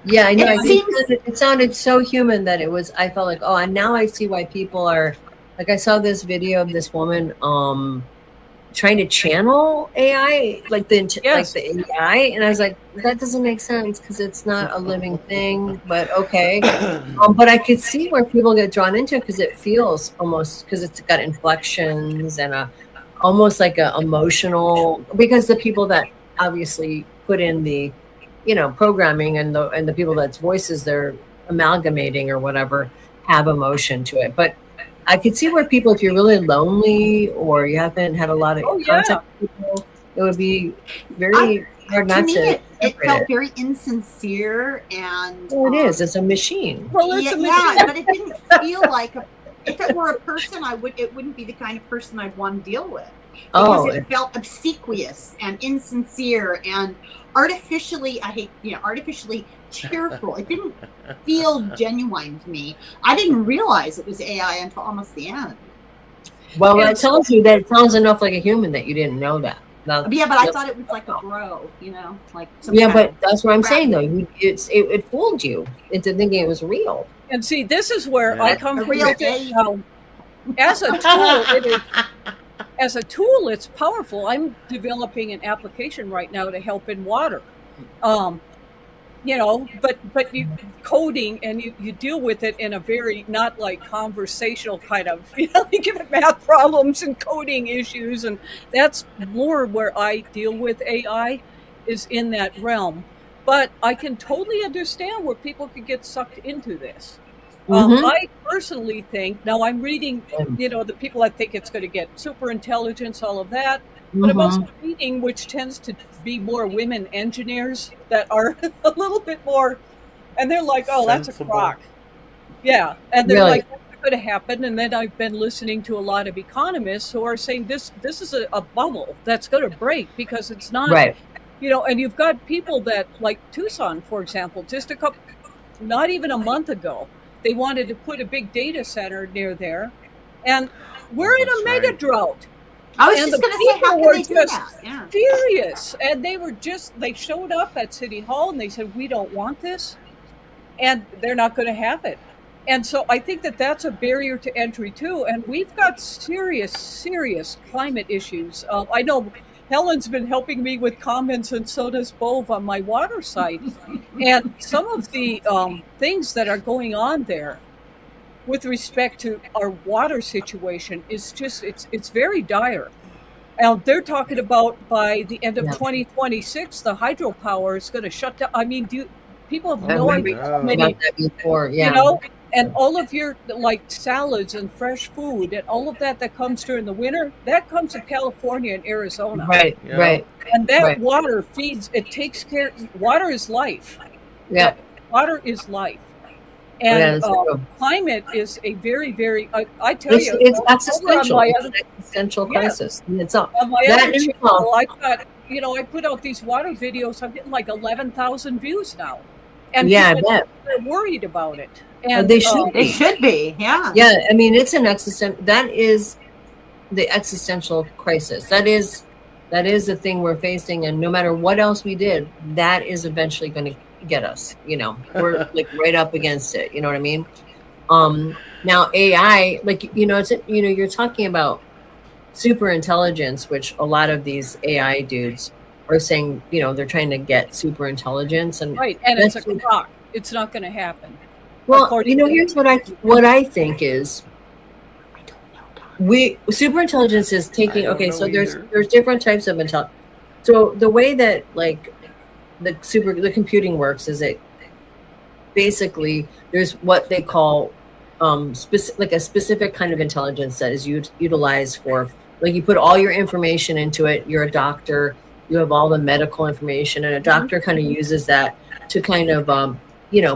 S5: Yeah, I know.
S8: It
S5: It sounded so human that I felt like, oh, and now I see why people are, like, I saw this video of this woman trying to channel AI, like the AI, and I was like, that doesn't make sense because it's not a living thing, but okay. But I could see where people get drawn into it because it feels almost, because it's got inflections and almost like a emotional, because the people that obviously put in the, you know, programming and the people that's voices they're amalgamating or whatever have emotion to it. But I could see where people, if you're really lonely or you haven't had a lot of contact with people, it would be very hard not
S8: To me,
S5: to.
S8: it
S5: separate
S8: felt very insincere and.
S5: Well, it is. It's a machine.
S7: Well, it's a machine.
S8: Yeah, but it didn't feel like if it were a person, it wouldn't be the kind of person I'd want to deal with. Because it felt obsequious and insincere and artificially cheerful. It didn't feel genuine to me. I didn't realize it was AI until almost the end.
S5: Well, that tells you that it sounds enough like a human that you didn't know that. Now,
S8: Yeah, but I thought it was like a bro, you know, like some
S5: Yeah,
S8: kind
S5: but
S8: of
S5: that's what I'm
S8: crap.
S5: saying though. It fooled you into thinking it was real.
S7: And see, this is where I come
S8: A
S7: from.
S8: real
S7: with it.
S8: Dave.
S7: As a tool, it is. As a tool, it's powerful. I'm developing an application right now to help in water. You know, but you coding and you deal with it in a very not like conversational kind of, you know, you give it math problems and coding issues, and that's more where I deal with AI, is in that realm. But I can totally understand where people could get sucked into this.
S5: Mhm.
S7: I personally think, now I'm reading, you know, the people that think it's going to get super intelligence, all of that. But I'm also reading, which tends to be more women engineers that are a little bit more, and they're like, oh, that's a
S6: Sensible.
S7: crock. Yeah. And they're
S5: Really?
S7: like, that's not going to happen. And then I've been listening to a lot of economists who are saying this is a bubble that's going to break, because it's not,
S5: Right.
S7: you know, and you've got people that, like Tucson, for example, just not even a month ago, they wanted to put a big data center near there, and we're in a
S6: that's
S7: mega
S6: right.
S7: drought.
S8: I was
S7: And
S8: just
S7: the
S8: going to say, how
S7: people
S8: can
S7: were
S8: they do
S7: just
S8: that? Yeah.
S7: furious, and they showed up at City Hall and they said, we don't want this, and they're not going to have it. And so I think that that's a barrier to entry too. And we've got serious climate issues. I know Helen's been helping me with comments, and so does Bove on my water site. And some of the things that are going on there with respect to our water situation is just, it's very dire. They're talking about by the end of 2026, the hydropower is going to shut down. I mean, people have
S5: I
S7: no
S5: remember
S7: idea
S5: you
S7: how
S5: talking
S7: many,
S5: about that before. Yeah.
S7: you know, and all of your like salads and fresh food and all of that comes during the winter, that comes to California and Arizona.
S5: Right.
S6: Yeah.
S5: Right.
S7: And that
S5: Right.
S7: water feeds, it takes care, water is life.
S5: Yeah.
S7: Water is life.
S5: Yeah,
S7: And
S5: that's true.
S7: climate is a very, I tell you,
S5: It's
S7: over on
S5: existential.
S7: my
S5: It's
S7: other,
S5: an existential
S7: Yeah.
S5: crisis. And it's up.
S7: on my
S5: That
S7: other
S5: is
S7: channel, I got, I put out these water videos. I'm getting like 11,000 views now. And
S5: Yeah, I
S7: people
S5: bet.
S7: are worried about it. And
S5: They should
S8: They should be. Yeah.
S5: Yeah, I mean, it's an that is the existential crisis. That is the thing we're facing, and no matter what else we did, that is eventually going to get us. We're like right up against it. You know what I mean? Now AI, like it's you're talking about super intelligence, which a lot of these AI dudes are saying. They're trying to get super intelligence, and
S7: right, and it's a
S5: that's-
S7: crock. It's not going to happen.
S5: Well,
S7: according to-
S5: here's what I think is super intelligence is taking.
S6: I don't
S5: Okay,
S6: know
S5: so
S6: either.
S5: there's different types of intelligence. So the way that like the computing works is it basically there's what they call like a specific kind of intelligence that is utilized for, like, you put all your information into it. You're a doctor, you have all the medical information, and a doctor kind of uses that to kind of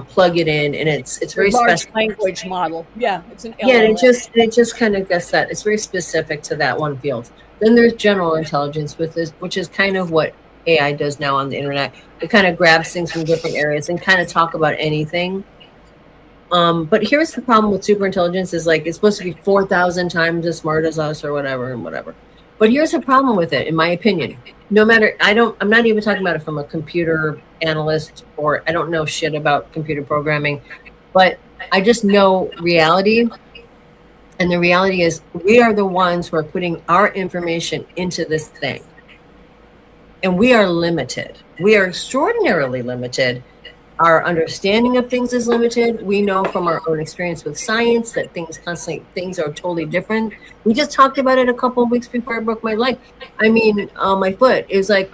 S5: plug it in, and it's very
S7: large
S5: specific.
S7: language model. Yeah, it's an
S5: Yeah, and
S7: LLM.
S5: it just kind of gets that. It's very specific to that one field. Then there's general intelligence with this, which is kind of what AI does now on the internet. It kind of grabs things from different areas and kind of talk about anything. But here's the problem with super intelligence is like it's supposed to be 4,000 times as smart as us or whatever and whatever. But here's the problem with it, in my opinion. No matter, I'm not even talking about it from a computer analyst, or I don't know shit about computer programming, but I just know reality. And the reality is we are the ones who are putting our information into this thing. And we are limited. We are extraordinarily limited. Our understanding of things is limited. We know from our own experience with science that things are totally different. We just talked about it a couple of weeks before I broke my leg. I mean, my foot. It was like,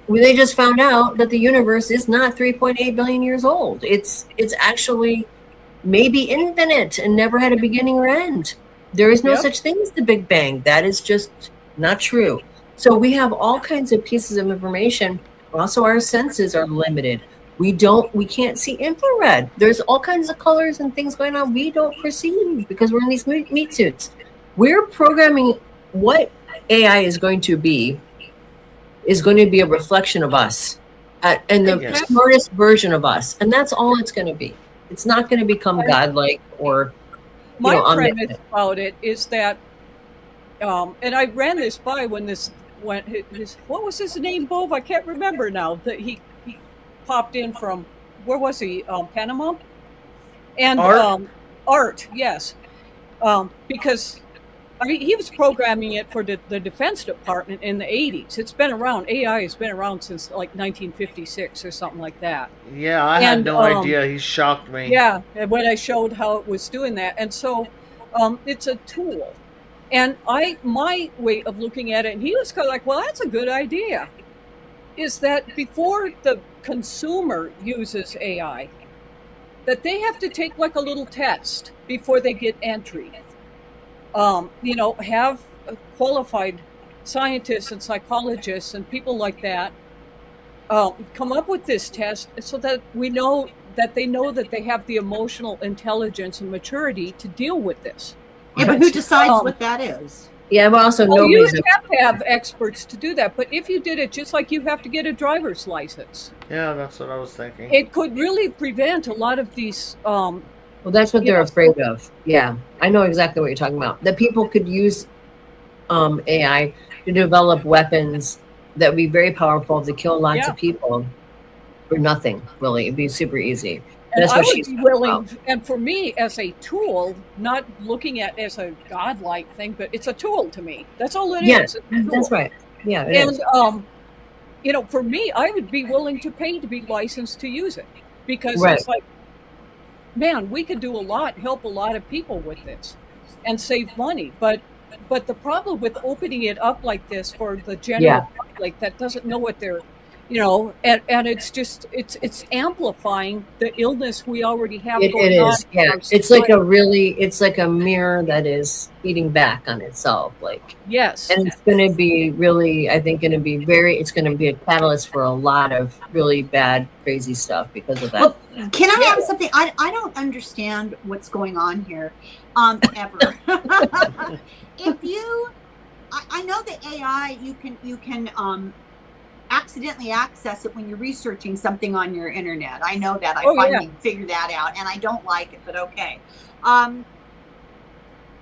S5: they just found out that the universe is not 3.8 billion years old. It's actually maybe infinite and never had a beginning or end. There is no such thing as the Big Bang. That is just not true. So we have all kinds of pieces of information. Also, our senses are limited. We can't see infrared. There's all kinds of colors and things going on we don't perceive because we're in these meat suits. We're programming what AI is going to be a reflection of us and the smartest version of us. And that's all it's going to be. It's not going to become godlike or
S7: my premise about it is that, and I ran this by when what was his name, Bove? I can't remember now. That he popped in from, where was he? Panama? And Art, yes. Because I mean, he was programming it for the Defense Department in the 80s. It's been around. AI has been around since like 1956 or something like that.
S6: Yeah, I had no idea. He shocked me.
S7: Yeah, when I showed how it was doing that. And so it's a tool. And my way of looking at it, and he was kind of like, well, that's a good idea, is that before the consumer uses AI, that they have to take like a little test before they get entry. Have qualified scientists and psychologists and people like that come up with this test so that we know that they have the emotional intelligence and maturity to deal with this.
S8: Yeah, but who decides what that is?
S5: Yeah, but also
S7: you have to have experts to do that. But if you did it just like you have to get a driver's license.
S6: Yeah, that's what I was thinking.
S7: It could really prevent a lot of these
S5: Well, that's what they're afraid of. Yeah, I know exactly what you're talking about. That people could use AI to develop weapons that would be very powerful to kill lots of people for nothing, really. It'd be super easy.
S7: And
S5: That's
S7: I
S5: what
S7: would
S5: she's
S7: be
S5: talking
S7: willing,
S5: about.
S7: and for me as a tool, not looking at it as a godlike thing, but it's a tool to me. That's all it is.
S5: Yeah,
S7: It's a tool.
S5: that's right. Yeah, it is.
S7: And you know, for me, I would be willing to pay to be licensed to use it, because
S5: Right.
S7: it's like, man, we could do a lot, help a lot of people with this and save money. But the problem with opening it up like this for the general public that doesn't know what they're, you know, and it's just it's amplifying the illness we already have
S5: It
S7: going on.
S5: is. Yeah, it's like a mirror that is feeding back on itself. Like,
S7: yes,
S5: and it's going to be really, I think, going to be it's going to be a catalyst for a lot of really bad, crazy stuff because of that.
S8: Well, can I add something? I don't understand what's going on here, ever. If you, I know that AI, you can accidentally access it when you're researching something on your internet. I know that. I finally figured that out, and I don't like it, but okay.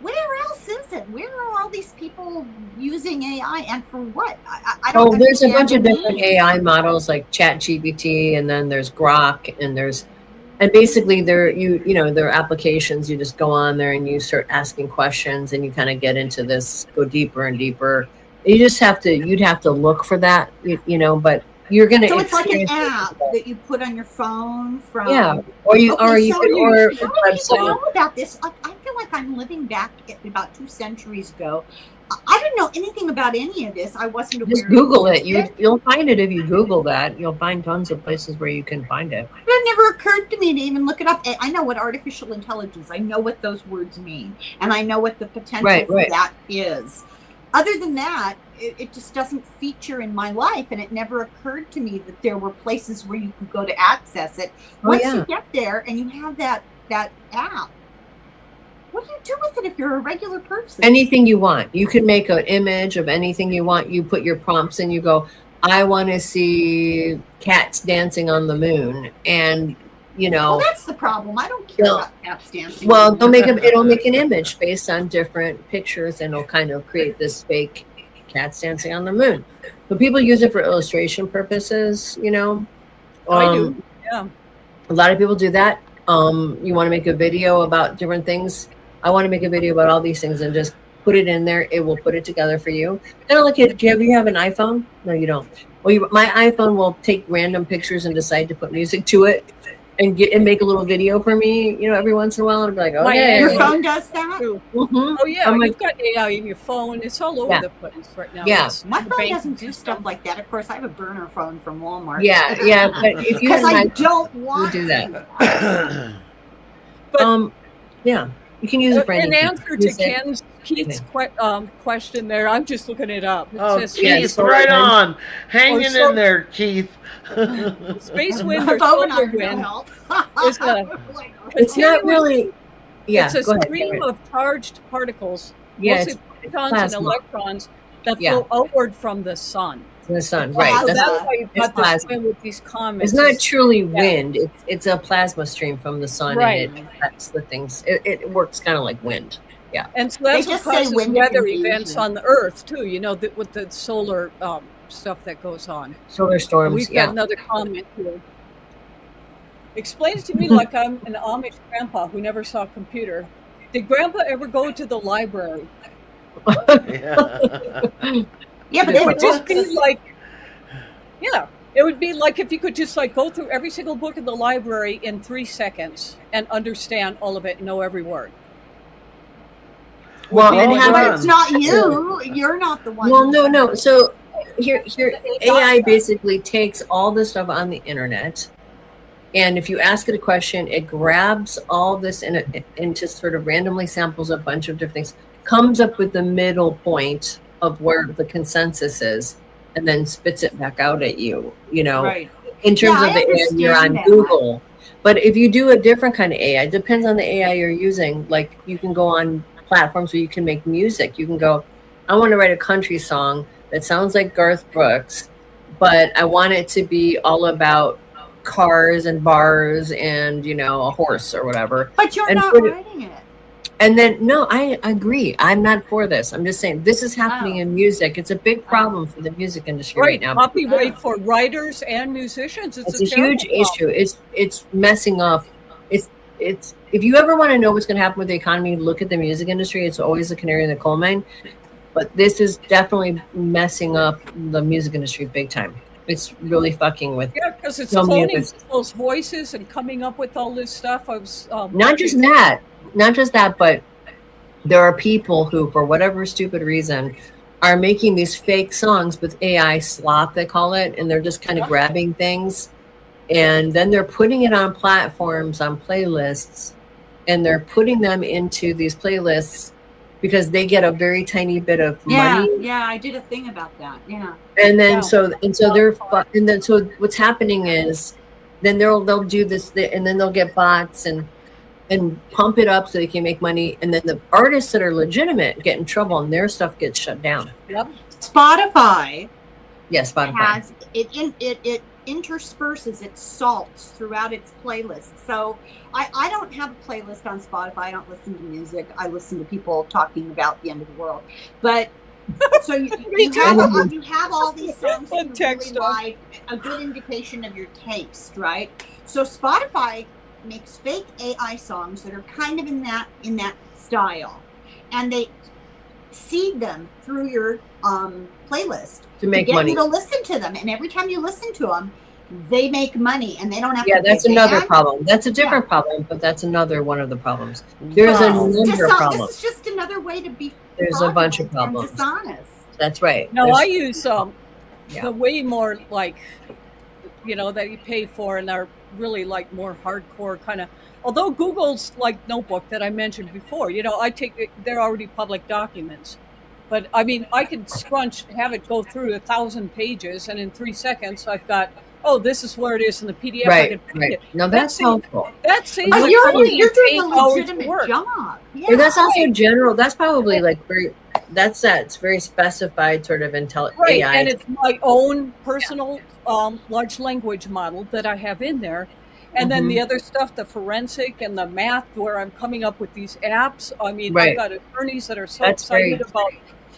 S8: Where else is it? Where are all these people using AI, and for what? I don't.
S5: There's a bunch of different AI models like ChatGPT, and then there's Grok, and basically there are applications. You just go on there and you start asking questions, and you kind of get into this, go deeper and deeper. You'd have to look for that, but you're gonna.
S8: So it's like an app that you put on your phone from.
S5: Yeah, or
S8: website. Know about this. I feel like I'm living back about 2 centuries ago. I didn't know anything about any of this. I wasn't aware.
S5: Just Google it. You'll find it if you Google that. You'll find tons of places where you can find it.
S8: But it never occurred to me to even look it up. I know what artificial intelligence. I know what those words mean, and I know what the potential for that is. Other than that, it just doesn't feature in my life, and it never occurred to me that there were places where you could go to access it. Once you get there and you have that app, what do you do with it if you're a regular person?
S5: Anything you want. You can make an image of anything you want. You put your prompts in, you go, I want to see cats dancing on the moon. And,
S8: well, that's the problem. I don't care about cats dancing.
S5: Well, it'll make an image based on different pictures, and it'll kind of create this fake cats dancing on the moon. But people use it for illustration purposes, I
S7: do. Yeah. A
S5: lot of people do that. You want to make a video about different things. I want to make a video about all these things and just put it in there. It will put it together for you. Kind of like, do you have an iPhone? No, you don't. Well, my iPhone will take random pictures and decide to put music to it and make a little video for me, every once in a while. And be like, okay.
S8: Your phone does that?
S5: Mm-hmm.
S7: Oh, yeah. You've got AI in your phone. It's all over the place right now.
S5: Yeah.
S8: My phone doesn't do stuff like that. Of course, I have a burner phone from Walmart.
S5: Yeah. But if you
S8: I don't want
S5: to do that. But, yeah. You can use it for anything.
S7: In answer to Keith's question there, I'm just looking it up. It says
S6: Keith, right on. Hanging in there, Keith.
S7: Space wind or solar wind is
S5: it's not really. Yeah,
S7: it's a stream of charged particles, mostly protons and electrons, that flow outward from the sun.
S5: The sun, right?
S7: That's why you've got this wind with these comets.
S5: It's not truly wind; it's a plasma stream from the sun,
S7: right?
S5: And it affects the things. It works kind of like wind. Yeah,
S7: and so that's what causes weather events on the Earth too. With the solar stuff that goes on.
S5: Solar storms.
S7: We've got another comment here. Explains to me like I'm an Amish grandpa who never saw a computer. Did Grandpa ever go to the library?
S8: Yeah, but
S7: it would just be like, it would be like if you could just like go through every single book in the library in 3 seconds and understand all of it and know every word.
S5: Well,
S8: but it's not you. You're not the one.
S5: Well, no. So here, AI basically takes all the stuff on the internet, and if you ask it a question, it grabs all this and just sort of randomly samples a bunch of different things, comes up with the middle point of where the consensus is, and then spits it back out at you,
S8: right.
S5: In terms of the AI you're on Google. But if you do a different kind of AI, it depends on the AI you're using. Like you can go on platforms where you can make music. You can go, I want to write a country song that sounds like Garth Brooks, but I want it to be all about cars and bars and, you know, a horse or whatever.
S8: But you're
S5: and
S8: not
S5: put it-
S8: writing it.
S5: And then, no, I agree. I'm not for this. I'm just saying this is happening
S8: Oh.
S5: in music. It's a big problem for the music industry right now.
S7: Copyright for writers and musicians.
S5: It's a huge issue. It's messing up. It's if you ever want to know what's going to happen with the economy, look at the music industry. It's always the canary in the coal mine. But this is definitely messing up the music industry big time. It's really fucking with.
S7: Yeah, because it's
S5: so many
S7: cloning those voices and coming up with all this stuff. I was
S5: not just that, but there are people who, for whatever stupid reason, are making these fake songs with AI slop, they call it, and they're just kind of grabbing things, and then they're putting it on platforms, on playlists, and they're putting them into these playlists because they get a very tiny bit of money.
S8: Yeah, I did a thing about that. Yeah.
S5: And then so what's happening is then they'll do this, and then they'll get bots and pump it up so they can make money, and then the artists that are legitimate get in trouble and their stuff gets shut down.
S7: Yep.
S8: Spotify.
S5: Yes, Spotify
S8: has it intersperses its salts throughout its playlist. So I don't have a playlist on Spotify. I don't listen to music. I listen to people talking about the end of the world. But so you have all these songs that you really like, a good indication of your taste, right? So Spotify makes fake AI songs that are kind of in that style, and they seed them through your playlist
S5: to make
S8: get
S5: money,
S8: you to listen to them, and every time you listen to them, they make money, and they don't have to.
S5: Yeah, that's another problem. That's a different problem, but that's another one of the problems. There's a number of problems.
S8: This is just another way to be.
S5: There's a bunch of problems.
S8: Dishonest.
S5: That's right.
S7: No, I use the way more like, you know, that you pay for and are really like more hardcore kind of. Although Google's like notebook that I mentioned before, you know, they're already public documents. But I mean, I could have it go through 1,000 pages, and in 3 seconds, I've got, this is where it is in the PDF.
S5: Right. No, that's helpful.
S7: That saves
S8: you're doing a legitimate job.
S5: Yeah, that's also general. That's probably like that's very specified sort of intelligent AI.
S7: And it's my own personal large language model that I have in there. And then the other stuff, the forensic and the math, where I'm coming up with these apps. I mean, I've got attorneys that are so excited about,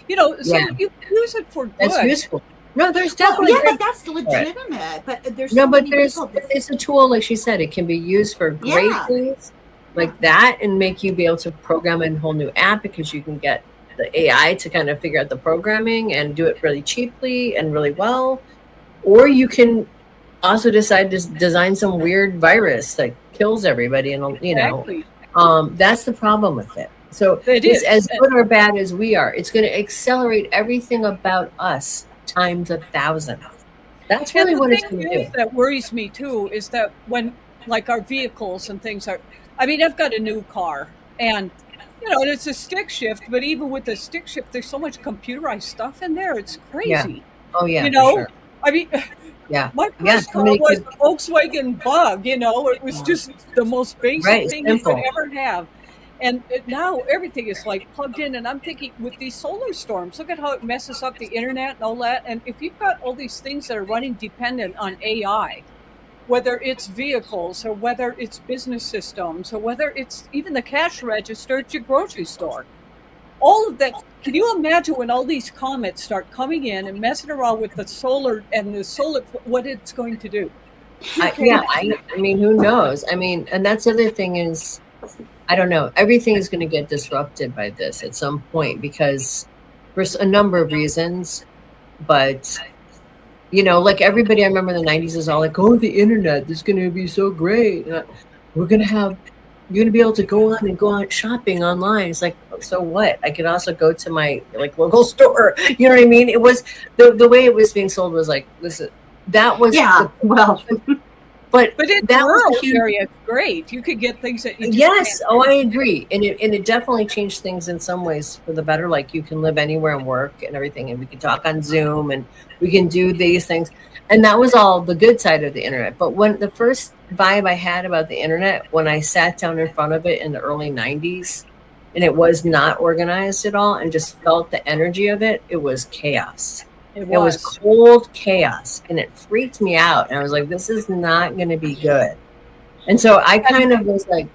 S7: you know, so you use it for good.
S5: That's useful. No, there's definitely.
S8: But that's legitimate. But there's
S5: it's a tool, like she said, it can be used for great things like that, and make you be able to program a whole new app, because you can get the AI to kind of figure out the programming and do it really cheaply and really well, or you can also decide to design some weird virus that kills everybody, and that's the problem with it. So it's as good or bad as we are. It's going to accelerate everything about us times 1,000. That's really what it's going to do.
S7: That worries me too is that when, like, our vehicles and things are, I mean, I've got a new car, and you know, and it's a stick shift, but even with the stick shift, there's so much computerized stuff in there. It's crazy.
S5: Yeah. Oh yeah.
S7: You know,
S5: sure.
S7: I mean, my first car was a Volkswagen Bug. You know, it was just the most basic thing you could ever have. And now everything is like plugged in, and I'm thinking with these solar storms, look at how it messes up the internet and all that. And if you've got all these things that are running dependent on AI, whether it's vehicles or whether it's business systems or whether it's even the cash register at your grocery store, all of that. Can you imagine when all these comets start coming in and messing around with the solar, what it's going to do?
S5: I mean, who knows? I mean, and that's the other thing is, I don't know. Everything is going to get disrupted by this at some point, because for a number of reasons. But, you know, like everybody I remember in the 90s is all like, oh, the internet is going to be so great. You're going to be able to go on shopping online. It's like, so what? I could also go to my local store. You know what I mean? It was the way it was being sold was like, listen, that was But
S7: in
S5: that
S7: rural area, it's great. You could get things that you
S5: just can't. I agree. And it definitely changed things in some ways for the better. Like, you can live anywhere and work and everything, and we can talk on Zoom, and we can do these things. And that was all the good side of the internet. But when the first vibe I had about the internet, when I sat down in front of it in the early 90s, and it was not organized at all, and just felt the energy of it, it was chaos.
S7: It
S5: It was
S7: was.
S5: cold chaos, and it freaked me out. And I was like, this is not going to be good. And so I kind of was like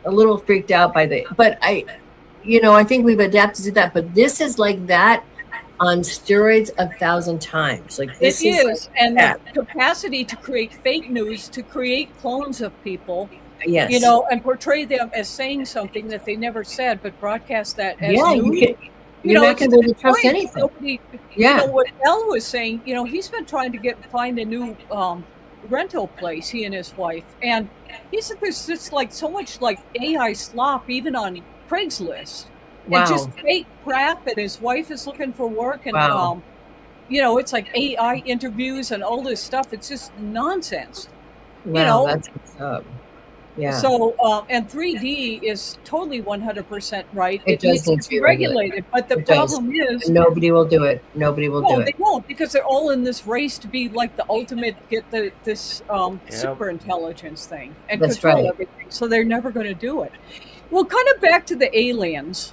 S5: a little freaked out by but I think we've adapted to that. But this is like that on steroids 1,000 times. Like this
S7: It is,
S5: like
S7: and
S5: that.
S7: the capacity to create fake news, to create clones of people,
S5: Yes.
S7: and portray them as saying something that they never said, but broadcast that as
S5: Yeah,
S7: news.
S5: you're not going to be able to trust
S7: point.
S5: anything.
S7: Nobody,
S5: Yeah.
S7: What Ellen was saying, he's been trying to find a new rental place, he and his wife, and he said there's just like so much like AI slop even on Craigslist.
S5: Wow.
S7: And just fake crap, and his wife is looking for work, and
S5: Wow.
S7: it's like AI interviews and all this stuff. It's just nonsense.
S5: Wow, that's what's up. Yeah.
S7: So, and 3D is totally 100% right.
S5: It does need to be regulated.
S7: But the problem is
S5: nobody will do it. Nobody will do it.
S7: They won't, because they're all in this race to be like the ultimate, get this super intelligence thing and
S5: That's
S7: control
S5: right.
S7: everything. So they're never going to do it. Well, kind of back to the aliens.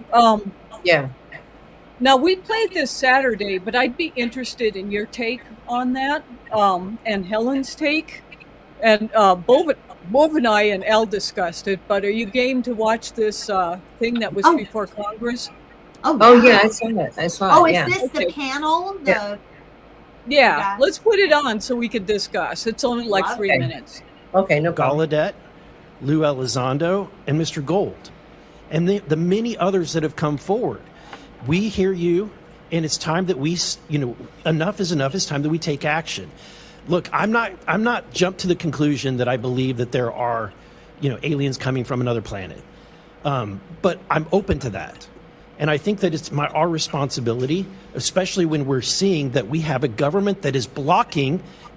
S5: Yeah.
S7: Now, we played this Saturday, but I'd be interested in your take on that, and Helen's take. And Bove and I and Elle discussed it, but are you game to watch this thing that was before Congress?
S5: Oh, yeah, I saw it. I saw it.
S8: Is this the panel?
S7: Yeah, let's put it on so we can discuss. It's only like 3 minutes.
S5: Okay, no problem.
S9: Gallaudet, Lou Elizondo, and Mr. Gold, and the many others that have come forward. We hear you, and it's time that we, enough is enough. It's time that we take action. Look, I'm not jumped to the conclusion that I believe that there are, aliens coming from another planet. But I'm open to that. And I think that it's our responsibility, especially when we're seeing that we have a government that is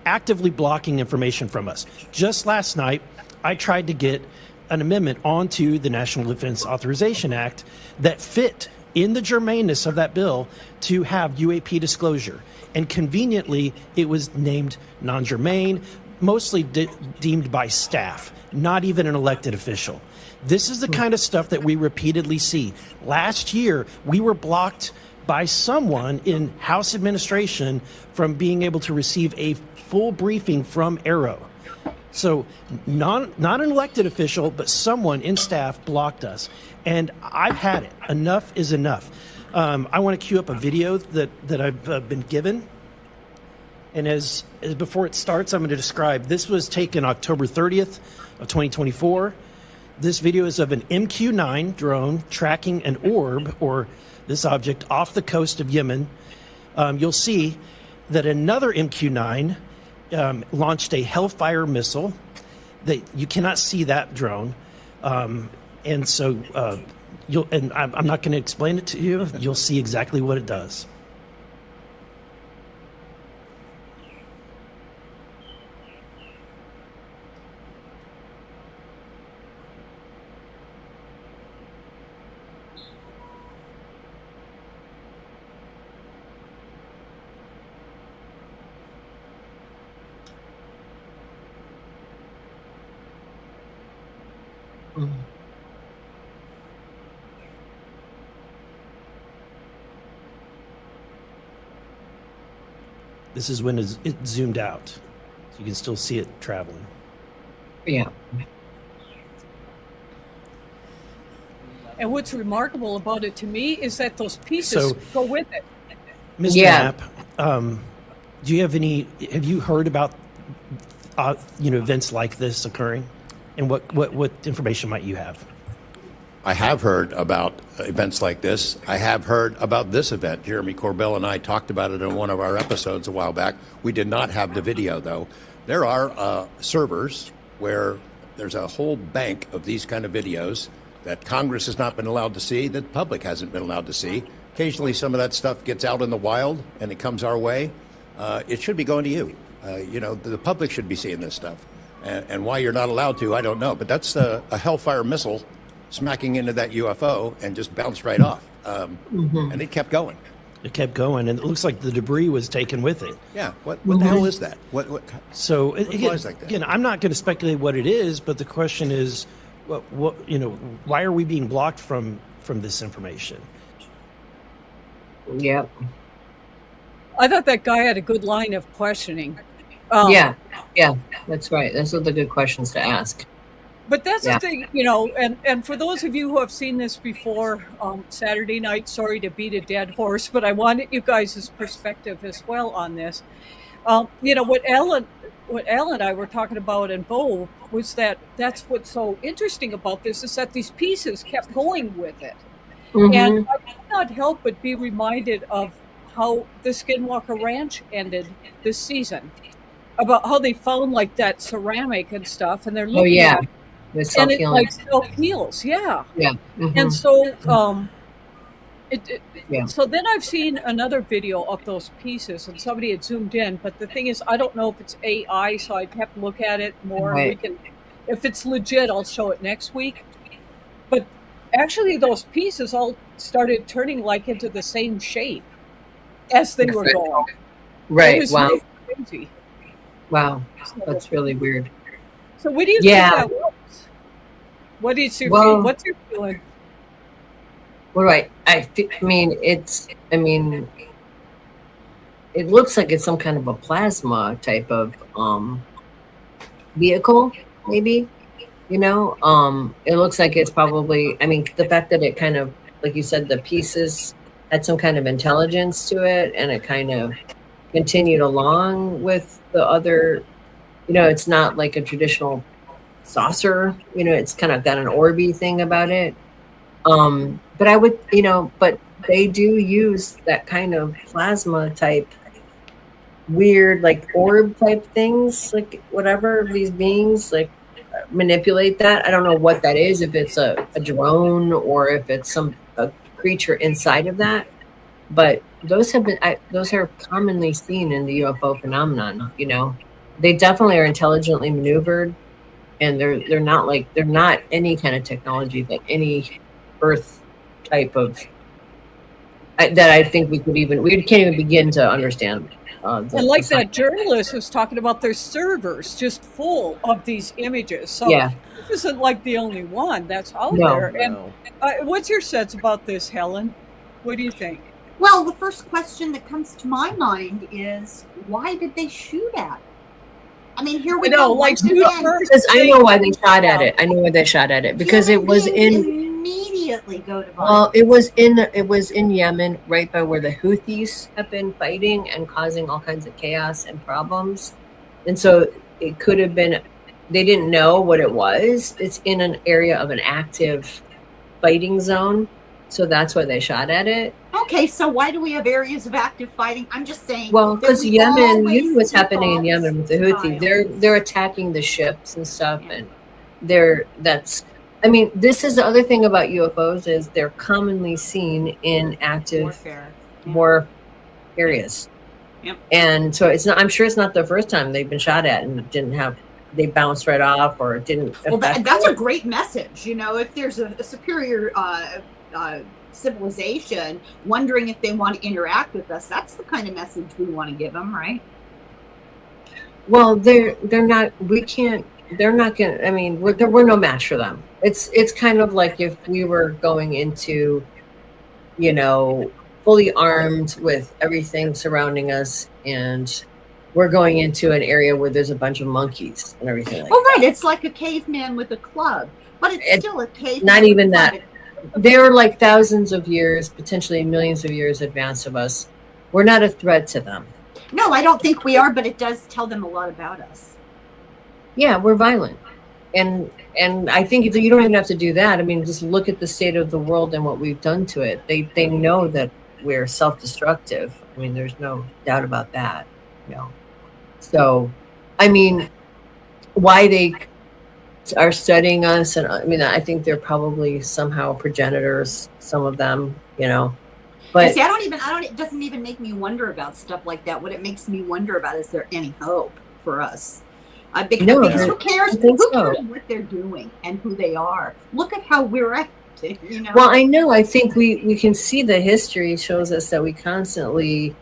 S9: actively blocking information from us. Just last night, I tried to get an amendment onto the National Defense Authorization Act that fit in the germaneness of that bill to have UAP disclosure. And conveniently, it was named non-germane, mostly deemed by staff, not even an elected official. This is the kind of stuff that we repeatedly see. Last year, we were blocked by someone in House administration from being able to receive a full briefing from Arrow. So not an elected official, but someone in staff blocked us. And I've had it. Enough is enough. I want to cue up a video that I've been given. And as before it starts, I'm going to describe. This was taken October 30th of 2024. This video is of an MQ-9 drone tracking an orb, or this object, off the coast of Yemen. You'll see that another MQ-9 launched a Hellfire missile. That you cannot see that drone, and so I'm not going to explain it to you. You'll see exactly what it does. This is when it zoomed out, so you can still see it traveling.
S5: Yeah.
S7: And what's remarkable about it to me is that those pieces go with it.
S9: Mr. Knapp, have you heard about events like this occurring, and what information might you have?
S10: I have heard about events like this. I have heard about this event. Jeremy Corbell and I talked about it in one of our episodes a while back. We did not have the video, though. There are servers where there's a whole bank of these kind of videos that Congress has not been allowed to see, that the public hasn't been allowed to see. Occasionally, some of that stuff gets out in the wild, and it comes our way. It should be going to you. The public should be seeing this stuff. And why you're not allowed to, I don't know. But that's a Hellfire missile smacking into that UFO and just bounced right off. And it kept going.
S9: It kept going, and it looks like the debris was taken with it.
S10: Yeah. What the hell is that? What
S9: again,
S10: like that?
S9: Again, I'm not going to speculate what it is, but the question is, why are we being blocked from this information?
S5: Yep.
S7: I thought that guy had a good line of questioning.
S5: Yeah, that's right. Those are the good questions to ask.
S7: But that's
S5: Yeah.
S7: the thing, you know, and for those of you who have seen this before, Saturday night, sorry to beat a dead horse, but I wanted you guys' perspective as well on this. You know, what Ellen and I were talking about in Bove was that that's what's so interesting about this is that these pieces kept going with it. And
S5: Mm-hmm.
S7: I could not help but be reminded of how the Skinwalker Ranch ended this season, about how they found like that ceramic and stuff, and they're
S5: Oh
S7: looking
S5: yeah,
S7: at it,
S5: with
S7: and it
S5: self-healing.
S7: like self heals, yeah.
S5: Yeah.
S7: And
S5: Mm-hmm.
S7: so,
S5: Yeah.
S7: so then I've seen another video of those pieces, and somebody had zoomed in. But the thing is, I don't know if it's AI, so I'd have to look at it more. And we
S5: Right.
S7: can, if it's legit, I'll show it next week. But actually, those pieces all started turning like into the same shape as they were going. It
S5: Right.
S7: was
S5: Wow.
S7: really crazy.
S5: Wow.
S7: So,
S5: That's really weird.
S7: so what do you
S5: Yeah.
S7: think that was? What is your
S5: Well,
S7: what's your feeling?
S5: well, right. I mean, it looks like it's some kind of a plasma type of vehicle, maybe. You know, it looks like it's probably. I mean, the fact that it kind of, like you said, the pieces had some kind of intelligence to it, and it kind of continued along with the other. You know, it's not like a traditional saucer. You know, it's kind of got an orby thing about it. But I would, you know, but they do use that kind of plasma type, weird, like orb type things, like whatever these beings like manipulate that. I don't know what that is, if it's a drone or if it's a creature inside of that. But those have been those are commonly seen in the UFO phenomenon. You know, they definitely are intelligently maneuvered, and they're not any kind of technology that any Earth type of that I think we can't even begin to understand.
S7: And like that journalist was talking about, their servers just full of these images. So
S5: Yeah.
S7: this isn't like the only one that's out
S5: No.
S7: there. And what's your sense about this, Helen? What do you think?
S8: Well, the first question that comes to my mind is, why did they shoot at it? I mean, here we go.
S7: Like
S5: because I know why they shot at it. I know why they shot at it, because it was
S8: immediately go to violence.
S5: Well, it was in Yemen, right by where the Houthis have been fighting and causing all kinds of chaos and problems. And so it could have been, they didn't know what it was. It's in an area of an active fighting zone. So that's why they shot at it.
S8: Okay, so why do we have areas of active fighting? I'm just saying.
S5: Well, because Yemen, you know what's happening in Yemen with the Houthis. They're attacking the ships and stuff, and I mean, this is the other thing about UFOs is they're commonly seen in active war areas.
S8: Yep.
S5: And so it's not. I'm sure it's not the first time they've been shot at and they bounced right off or it didn't.
S8: Well, that's a great message. You know, if there's a superior civilization wondering if they want to interact with us, that's the kind of message we want to give them, right?
S5: Well, they're not. We can't. They're not going to. I mean, we're no match for them. It's kind of like if we were going into, you know, fully armed with everything surrounding us, and we're going into an area where there's a bunch of monkeys and everything like
S8: right. It's like a caveman with a club, but it's still a caveman.
S5: Not even that. They're like thousands of years, potentially millions of years advanced of us. We're not a threat to them.
S8: No, I don't think we are, but it does tell them a lot about us.
S5: Yeah, we're violent. And I think you don't even have to do that. I mean, just look at the state of the world and what we've done to it. They know that we're self-destructive. I mean, there's no doubt about that. You know. So, I mean, why they are studying us, and I mean, I think they're probably somehow progenitors, some of them, you know. But
S8: see, it doesn't even make me wonder about stuff like that. What it makes me wonder about is there any hope for us? Because who cares? Who cares what they're doing and who they are? Look at how we're acting, you know.
S5: Well, I know. I think we can see the history shows us that we constantly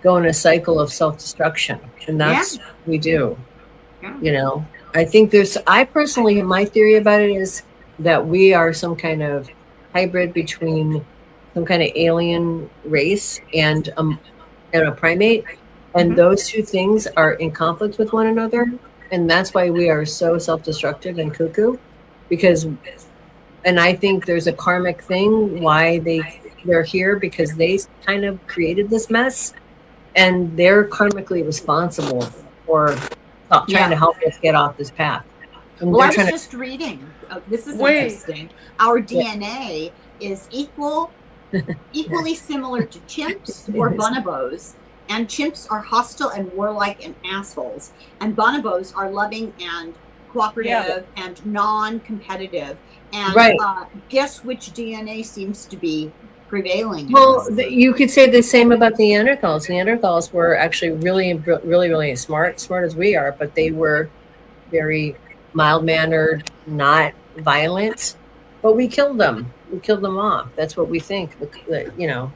S5: go in a cycle of self-destruction, and that's what we do.
S8: Yeah.
S5: You know, I think I personally, my theory about it is that we are some kind of hybrid between some kind of alien race and and a primate. And those two things are in conflict with one another. And that's why we are so self-destructive and cuckoo, because, and I think there's a karmic thing why they're here, because they kind of created this mess, and they're karmically responsible for trying to help us get off this path. And
S8: well, I was just reading. Oh, this is interesting. Our DNA is equally similar to chimps or bonobos. And chimps are hostile and warlike and assholes. And bonobos are loving and cooperative and non-competitive. And guess which DNA seems to be prevailing?
S5: Well, you could say the same about the Neanderthals. Neanderthals were actually really smart as we are, but they were very mild-mannered, not violent. But we killed them. We killed them off. That's what we think.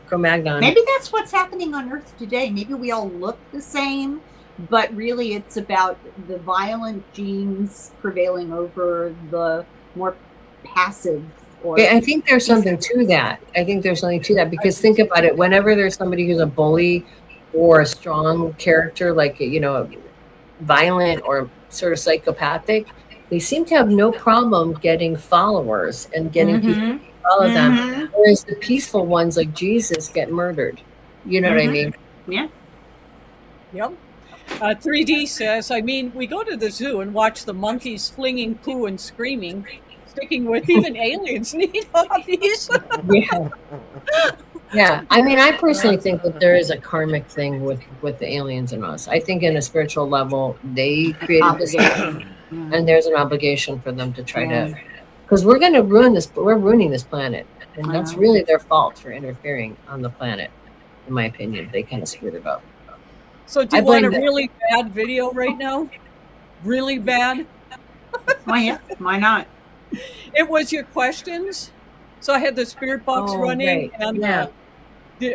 S5: Cro-Magnon.
S8: Maybe that's what's happening on Earth today. Maybe we all look the same, but really it's about the violent genes prevailing over the more passive.
S5: I think there's something to that. Because think about it. Whenever there's somebody who's a bully or a strong character, like, violent or sort of psychopathic, they seem to have no problem getting followers and getting people to follow them. Whereas the peaceful ones like Jesus get murdered. You know what I mean?
S8: Yeah.
S7: Yep. 3D says, we go to the zoo and watch the monkeys flinging poo and screaming, sticking with even aliens need hobbies.
S5: Yeah. I personally think that there is a karmic thing with the aliens and us. I think in a spiritual level, they created this. And there's an obligation for them to try to, because we're going to we're ruining this planet. And that's really their fault for interfering on the planet, in my opinion. They kind of screwed it up.
S7: So do you want a really bad video right now? Really bad?
S8: Why not?
S7: It was your questions. So I had the spirit box running. And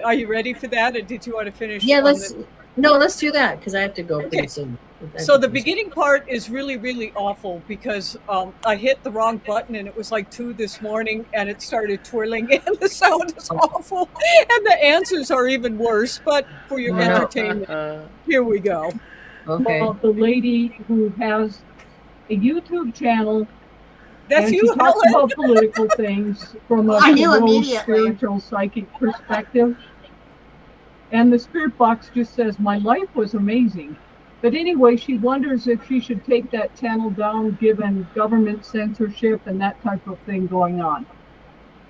S7: are you ready for that? Or did you want to finish?
S5: Yeah, let's do that, because I have to go pretty soon.
S7: So the beginning part is really, really awful, because I hit the wrong button and it was like 2 this morning and it started twirling and the sound is awful. And the answers are even worse, but for your entertainment, here we go.
S5: Okay.
S3: Well, the lady who has a YouTube channel,
S7: that's
S3: and
S7: you,
S3: she talks
S7: Helen.
S3: about political things from a spiritual, psychic perspective. And the spirit box just says, my life was amazing. But anyway, she wonders if she should take that channel down, given government censorship and that type of thing going on.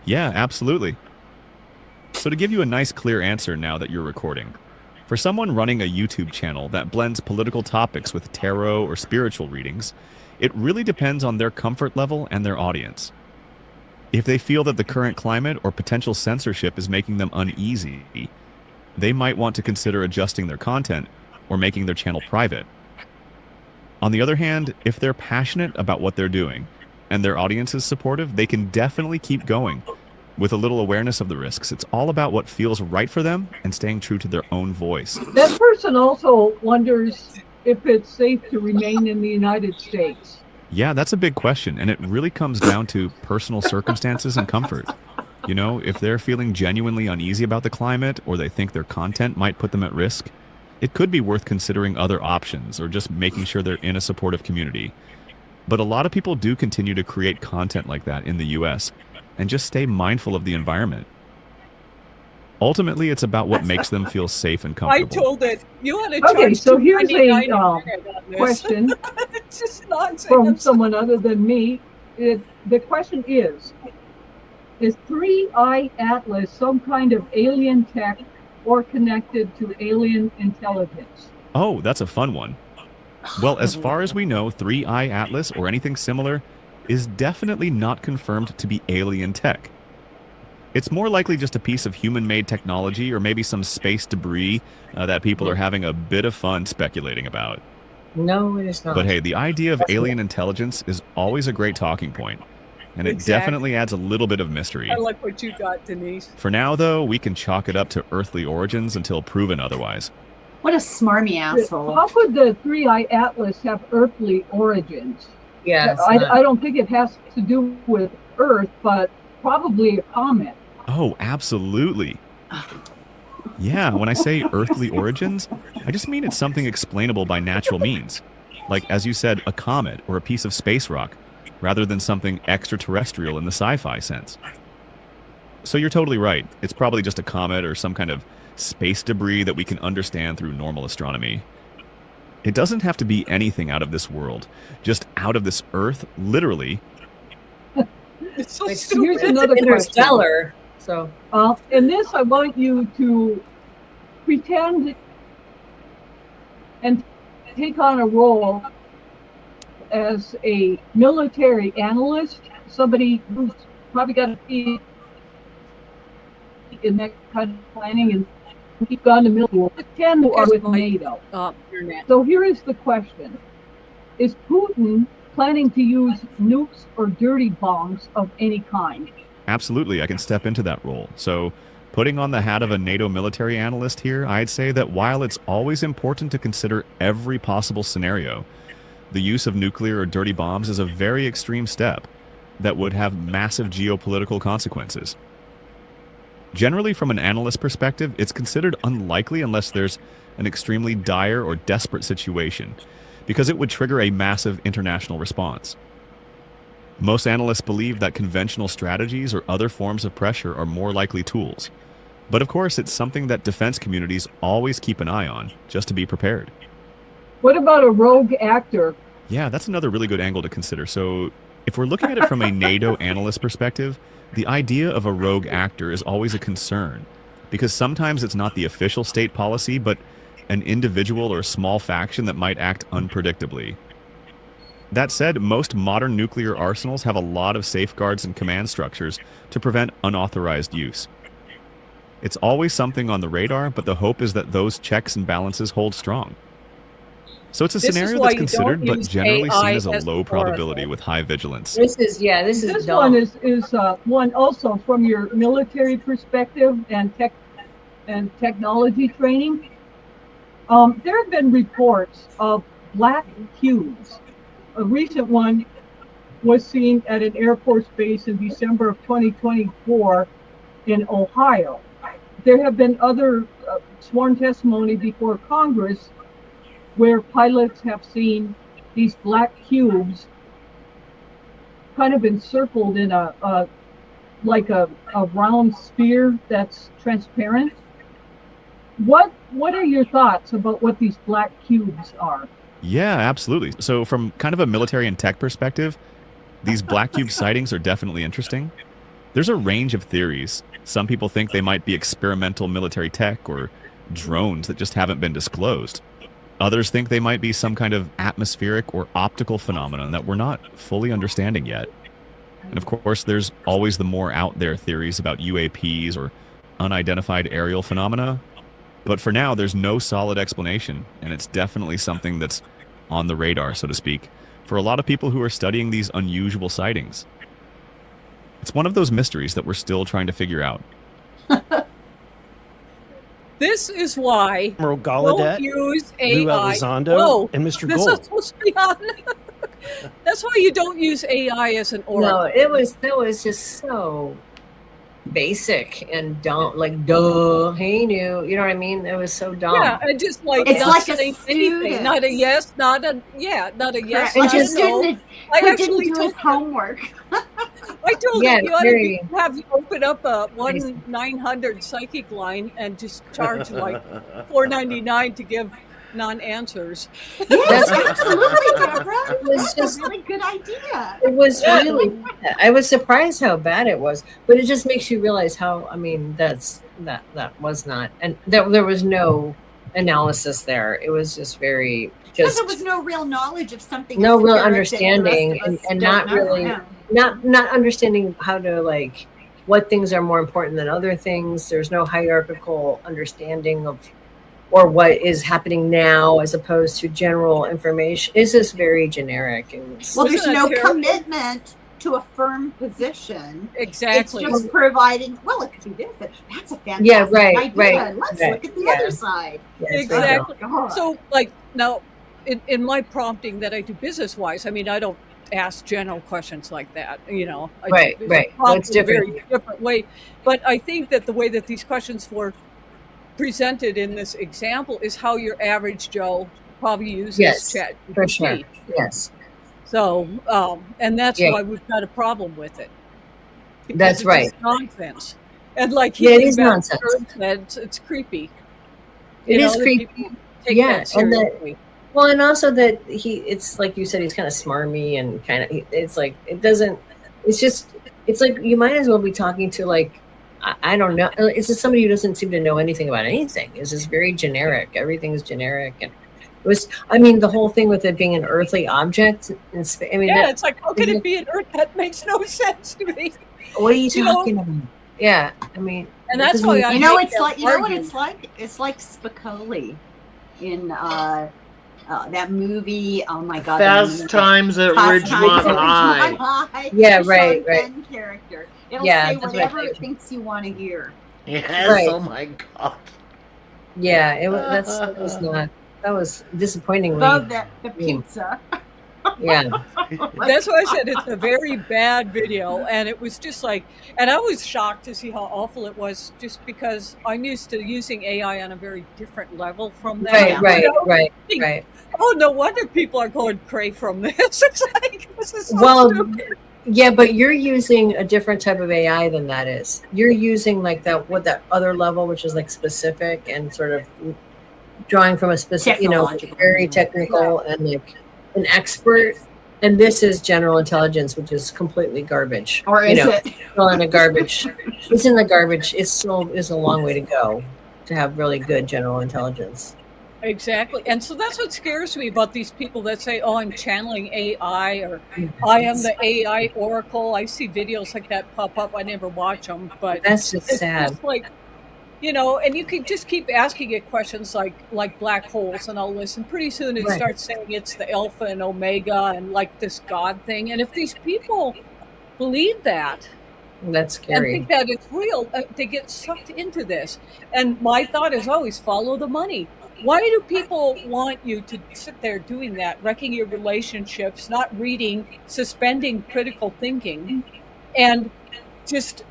S4: Yeah, absolutely. So to give you a nice, clear answer now that you're recording, for someone running a YouTube channel that blends political topics with tarot or spiritual readings, it really depends on their comfort level and their audience. If they feel that the current climate or potential censorship is making them uneasy, they might want to consider adjusting their content or making their channel private. On the other hand, if they're passionate about what they're doing and their audience is supportive, they can definitely keep going with a little awareness of the risks. It's all about what feels right for them and staying true to their own voice.
S3: That person also wonders if it's safe to remain in the United States.
S4: Yeah, that's a big question, and it really comes down to personal circumstances and comfort. If they're feeling genuinely uneasy about the climate or they think their content might put them at risk, it could be worth considering other options or just making sure they're in a supportive community. But a lot of people do continue to create content like that in the US and just stay mindful of the environment. Ultimately, it's about what makes them feel safe and comfortable.
S7: I told it. You had a charge.
S3: Okay, so here's a question
S7: it's just nonsense.
S3: From someone other than me. The question is 3I Atlas some kind of alien tech or connected to alien intelligence?
S4: Oh, that's a fun one. Well, as far as we know, 3I Atlas or anything similar is definitely not confirmed to be alien tech. It's more likely just a piece of human-made technology or maybe some space debris that people are having a bit of fun speculating about.
S5: No, it is not.
S4: But hey, the idea of alien intelligence is always a great talking point. And it definitely adds a little bit of mystery.
S7: I like what you got, Denise.
S4: For now, though, we can chalk it up to earthly origins until proven otherwise.
S8: What a smarmy asshole.
S3: How could the 3I Atlas have earthly origins?
S5: Yeah,
S3: I don't think it has to do with Earth, but probably a comet.
S4: Oh, absolutely. Yeah, when I say earthly origins, I just mean it's something explainable by natural means. Like, as you said, a comet or a piece of space rock, rather than something extraterrestrial in the sci-fi sense. So you're totally right. It's probably just a comet or some kind of space debris that we can understand through normal astronomy. It doesn't have to be anything out of this world, just out of this Earth, literally.
S7: It's so
S5: Like,
S7: stupid.
S3: Here's
S5: it's
S3: another question.
S5: interstellar. So
S3: In this, I want you to pretend and take on a role as a military analyst, somebody who's probably got to be in that kind of planning, and you've gone to military. Pretend you are with NATO.
S7: Internet.
S3: So here is the question. Is Putin planning to use nukes or dirty bombs of any kind?
S4: Absolutely, I can step into that role. So, putting on the hat of a NATO military analyst here, I'd say that while it's always important to consider every possible scenario, the use of nuclear or dirty bombs is a very extreme step that would have massive geopolitical consequences. Generally, from an analyst perspective, it's considered unlikely unless there's an extremely dire or desperate situation, because it would trigger a massive international response. Most analysts believe that conventional strategies or other forms of pressure are more likely tools. But of course, it's something that defense communities always keep an eye on, just to be prepared.
S3: What about a rogue actor?
S4: Yeah, that's another really good angle to consider. So, if we're looking at it from a NATO analyst perspective, the idea of a rogue actor is always a concern, because sometimes it's not the official state policy, but an individual or small faction that might act unpredictably. That said, most modern nuclear arsenals have a lot of safeguards and command structures to prevent unauthorized use. It's always something on the radar, but the hope is that those checks and balances hold strong. So it's a
S7: This is
S4: scenario
S7: why
S4: that's
S7: you
S4: considered,
S7: don't
S4: but
S7: use
S4: generally
S7: AI
S4: seen as a
S7: as
S4: low
S7: an
S4: probability
S7: oracle.
S4: with high vigilance.
S5: this is
S3: This
S5: dumb.
S3: one is one also from your military perspective and technology training. There have been reports of black cubes. A recent one was seen at an Air Force base in December of 2024 in Ohio. There have been other sworn testimony before Congress where pilots have seen these black cubes kind of encircled in a round sphere that's transparent. What are your thoughts about what these black cubes are?
S4: Yeah, absolutely. So from kind of a military and tech perspective, these black cube sightings are definitely interesting. There's a range of theories. Some people think they might be experimental military tech or drones that just haven't been disclosed. Others think they might be some kind of atmospheric or optical phenomenon that we're not fully understanding yet. And of course, there's always the more out there theories about UAPs or unidentified aerial phenomena. But for now, there's no solid explanation, and it's definitely something that's on the radar, so to speak, for a lot of people who are studying these unusual sightings. It's one of those mysteries that we're still trying to figure out.
S7: This is why
S9: Admiral
S7: don't
S9: Gallaudet,
S7: use
S9: Lou
S7: AI.
S9: Elizondo,
S7: Whoa,
S9: and Mr.
S7: this
S9: Gold.
S7: is supposed to be on. That's why you don't use AI as an oracle.
S5: No, that was just so basic and dumb, like duh, he knew, you know what I mean? It was so dumb.
S7: Yeah, and just like
S8: It's
S7: not
S8: like a
S7: saying anything,
S8: student.
S7: not a yes, not a yes,
S8: And
S7: not a
S8: just
S7: no.
S8: didn't,
S7: I
S8: who
S7: actually
S8: didn't do his
S7: told
S8: homework.
S7: I told
S5: Yeah,
S7: him you ought
S5: very-
S7: to have you open up a 1-900 psychic line and just charge like $4.99 to give non-answers.
S8: Yes, absolutely, Deborah.
S5: It was
S8: That's
S5: just-
S8: a really good idea.
S5: It was really bad. I was surprised how bad it was, but it just makes you realize how, I mean, that was not, and there was no analysis there. It was just very,
S8: Because
S5: just
S8: there was no real knowledge of something.
S5: no real
S8: esoteric that the rest
S5: understanding,
S8: of us
S5: and
S8: don't
S5: not
S8: know.
S5: really,
S8: Yeah.
S5: not understanding how to, like, what things are more important than other things. There's no hierarchical understanding of, or what is happening now as opposed to general information. It's just very generic. And
S8: Well, there's
S7: Isn't that
S8: no
S7: terrible?
S8: commitment to a firm position.
S7: Exactly.
S8: It's just providing, well, it could be this. That's a fantastic
S5: Yeah, right,
S8: idea.
S5: right,
S8: Let's
S5: right,
S8: look at the
S5: yeah.
S8: other side.
S5: Yeah, it's very dumb.
S7: Exactly.
S8: God.
S7: So, like, now, in my prompting that I do business-wise, I mean, I don't ask general questions like that, you know. I
S5: Right,
S7: do
S5: right.
S7: prompt
S5: Well, it's
S7: in a
S5: different.
S7: very different way. But I think that the way that these questions were presented in this example is how your average Joe probably uses ChatGPT.
S5: For sure. Yes.
S7: So, and that's
S5: Yeah.
S7: why we've got a problem with it. Because
S5: That's
S7: it's
S5: right.
S7: just nonsense. And like
S5: Yeah, it
S7: he
S5: is nonsense.
S7: said, it's creepy.
S5: It is
S7: that
S5: creepy.
S7: people take
S5: Yeah,
S7: that
S5: and
S7: seriously.
S5: well, and also that it's like you said, he's kind of smarmy and kind of, it's like, it doesn't, it's just, it's like, you might as well be talking to like, I don't know. It's just somebody who doesn't seem to know anything about anything. It's just very generic. Everything's generic. And it was, I mean, the whole thing with it being an earthly object. I mean,
S7: Yeah, it's like, how can it be an Earth? That makes no sense to me.
S5: What are you talking about? Yeah, I mean,
S7: And that's why I
S8: You know,
S7: hate
S8: it's like,
S7: them
S8: you know what
S7: arguing.
S8: it's like? It's like Spicoli in that movie. Oh my God.
S6: Fast Times at
S8: Fast
S6: Ridgemont
S8: Times at
S6: High.
S8: Ridgemont High.
S5: Yeah,
S8: The
S5: right,
S8: Sean
S5: right.
S8: Penn character. It'll
S5: Yeah,
S8: say
S5: that's what I
S8: whatever it
S5: think.
S8: thinks you want to hear.
S6: Yes,
S5: Right.
S6: oh my God.
S5: Yeah, it was, that was not, that was disappointingly.
S8: Love that, the
S5: mean.
S8: pizza.
S5: Yeah.
S7: That's why I said it's a very bad video. And it was just like, and I was shocked to see how awful it was just because I'm used to using AI on a very different level from that.
S5: Right,
S7: you
S5: right,
S7: know?
S5: right,
S7: Think,
S5: right.
S7: Oh, no wonder people are going cray from this. It's like, this is so
S5: Well,
S7: stupid.
S5: yeah, but you're using a different type of AI than that is. You're using like that other level, which is like specific and sort of drawing from a specific,
S8: Technological.
S5: very technical and like an expert. And this is general intelligence, which is completely garbage.
S8: Or is it?
S5: Still in the garbage. It's in the garbage. It still is a long way to go to have really good general intelligence.
S7: Exactly. And so that's what scares me about these people that say, oh, I'm channeling AI or I am the AI oracle. I see videos like that pop up. I never watch them, but
S5: That's just
S7: it's
S5: sad.
S7: just like, and you can just keep asking it questions like black holes, and I'll listen. Pretty soon it
S5: Right.
S7: starts saying it's the alpha and omega and like this God thing. And if these people believe that
S5: That's
S7: and
S5: scary.
S7: think that it's real, they get sucked into this. And my thought is always follow the money. Why do people want you to sit there doing that, wrecking your relationships, not reading, suspending critical thinking, and just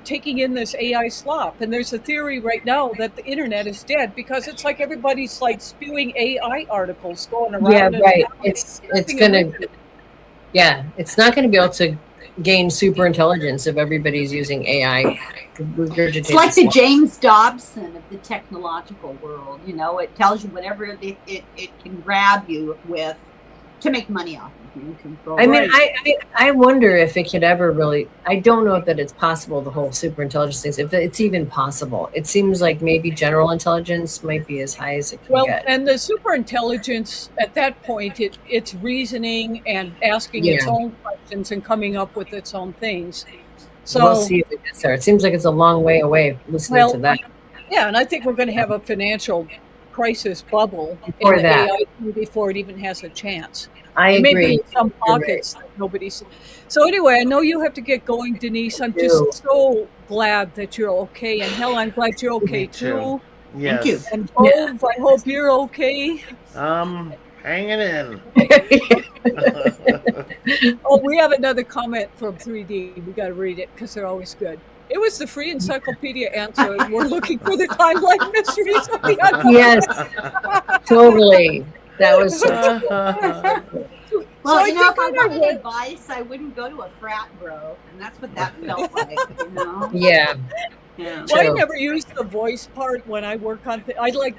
S7: taking in this AI slop? And there's a theory right now that the internet is dead because it's like everybody's like spewing AI articles going around.
S5: Yeah,
S7: and
S5: right.
S7: around.
S5: It's
S7: Nothing
S5: gonna.
S7: original.
S5: Yeah, it's not going to be able to gain super intelligence if everybody's using AI.
S8: It's like the James Dobson of the technological world. It tells you whatever it can grab you with to make money off of you and control.
S5: I mean, I wonder if it could ever really. I don't know that it's possible. The whole super intelligence things, if it's even possible. It seems like maybe general intelligence might be as high as it can
S7: Well,
S5: get.
S7: and the super intelligence at that point, it's reasoning and asking its
S5: Yeah.
S7: own questions and coming up with its own things. So
S5: We'll see if it gets there. It seems like it's a long way away listening to that.
S7: Yeah, and I think we're going to have a financial crisis bubble
S5: Before
S7: in the
S5: that.
S7: AI before it even has a chance.
S5: I
S7: Maybe
S5: agree.
S7: in some
S5: You're
S7: pockets that nobody's. So anyway, I know you have to get going, Denise. I'm
S5: do.
S7: just so glad that you're okay, and Helen, I'm glad you're okay
S6: Me too.
S7: too.
S6: Yes.
S8: you.
S7: And Bove, I hope you're okay.
S6: Hanging in.
S7: Oh, we have another comment from 3D. We got to read it because they're always good. It was the free encyclopedia answer. We're looking for the timeline mysteries of the unknown.
S5: Yes, totally. That was so
S8: Well,
S7: So I
S8: if
S7: think
S8: I
S7: I
S8: wanted
S7: read-
S8: advice, I wouldn't go to a frat bro, and that's what that felt like.
S5: yeah.
S8: Yeah.
S7: Well, I
S5: True.
S7: never use the voice part when I work on.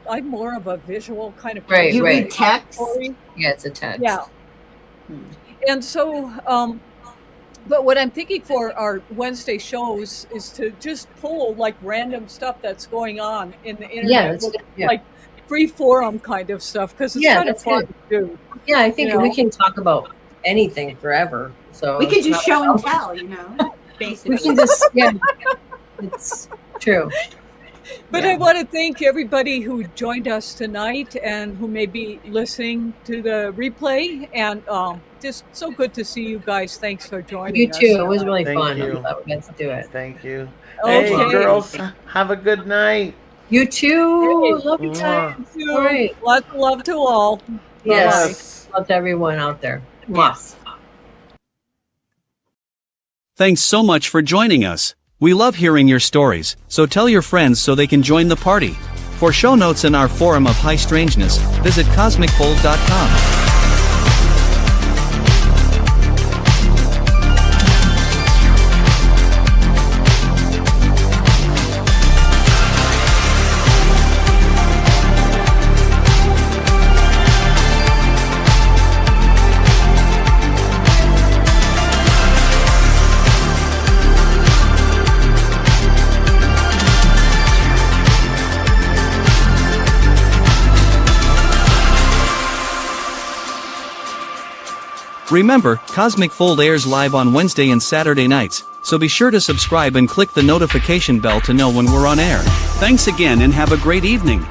S7: I'm more of a visual kind of
S5: Right,
S7: person.
S8: You
S5: right.
S8: read text.
S7: Story.
S5: Yeah, it's a text.
S7: Yeah. And so, but what I'm thinking for our Wednesday shows is to just pull like random stuff that's going on in the internet,
S5: Yeah, that's
S7: with,
S5: good. Yeah.
S7: like free forum kind of stuff, because it's
S5: Yeah,
S7: kind of
S5: that's
S7: fun
S5: good.
S7: to do.
S5: Yeah, I think
S7: You
S5: we
S7: know?
S5: can talk about anything forever. So
S8: We could
S5: it's
S8: do
S5: not-
S8: show and tell, basically.
S5: We can just it's true.
S7: But
S5: Yeah.
S7: I want to thank everybody who joined us tonight and who may be listening to the replay. And just so good to see you guys. Thanks for joining
S5: You
S7: us.
S5: too. It was really
S6: Thank
S5: fun.
S6: you.
S5: I'm glad we got to do it.
S6: Thank you.
S7: Okay.
S6: Hey, girls, have a good night.
S5: You too.
S7: Hey.
S5: Love you
S6: Mwah.
S5: time.
S7: Thank you.
S5: All right.
S7: Lots of love to all.
S5: Yes. Love to everyone out there. Mwah.
S8: Yes.
S11: Thanks so much for joining us. We love hearing your stories, so tell your friends so they can join the party. For show notes and our forum of high strangeness, visit cosmicfold.com. Remember, Cosmic Fold airs live on Wednesday and Saturday nights, so be sure to subscribe and click the notification bell to know when we're on air. Thanks again and have a great evening.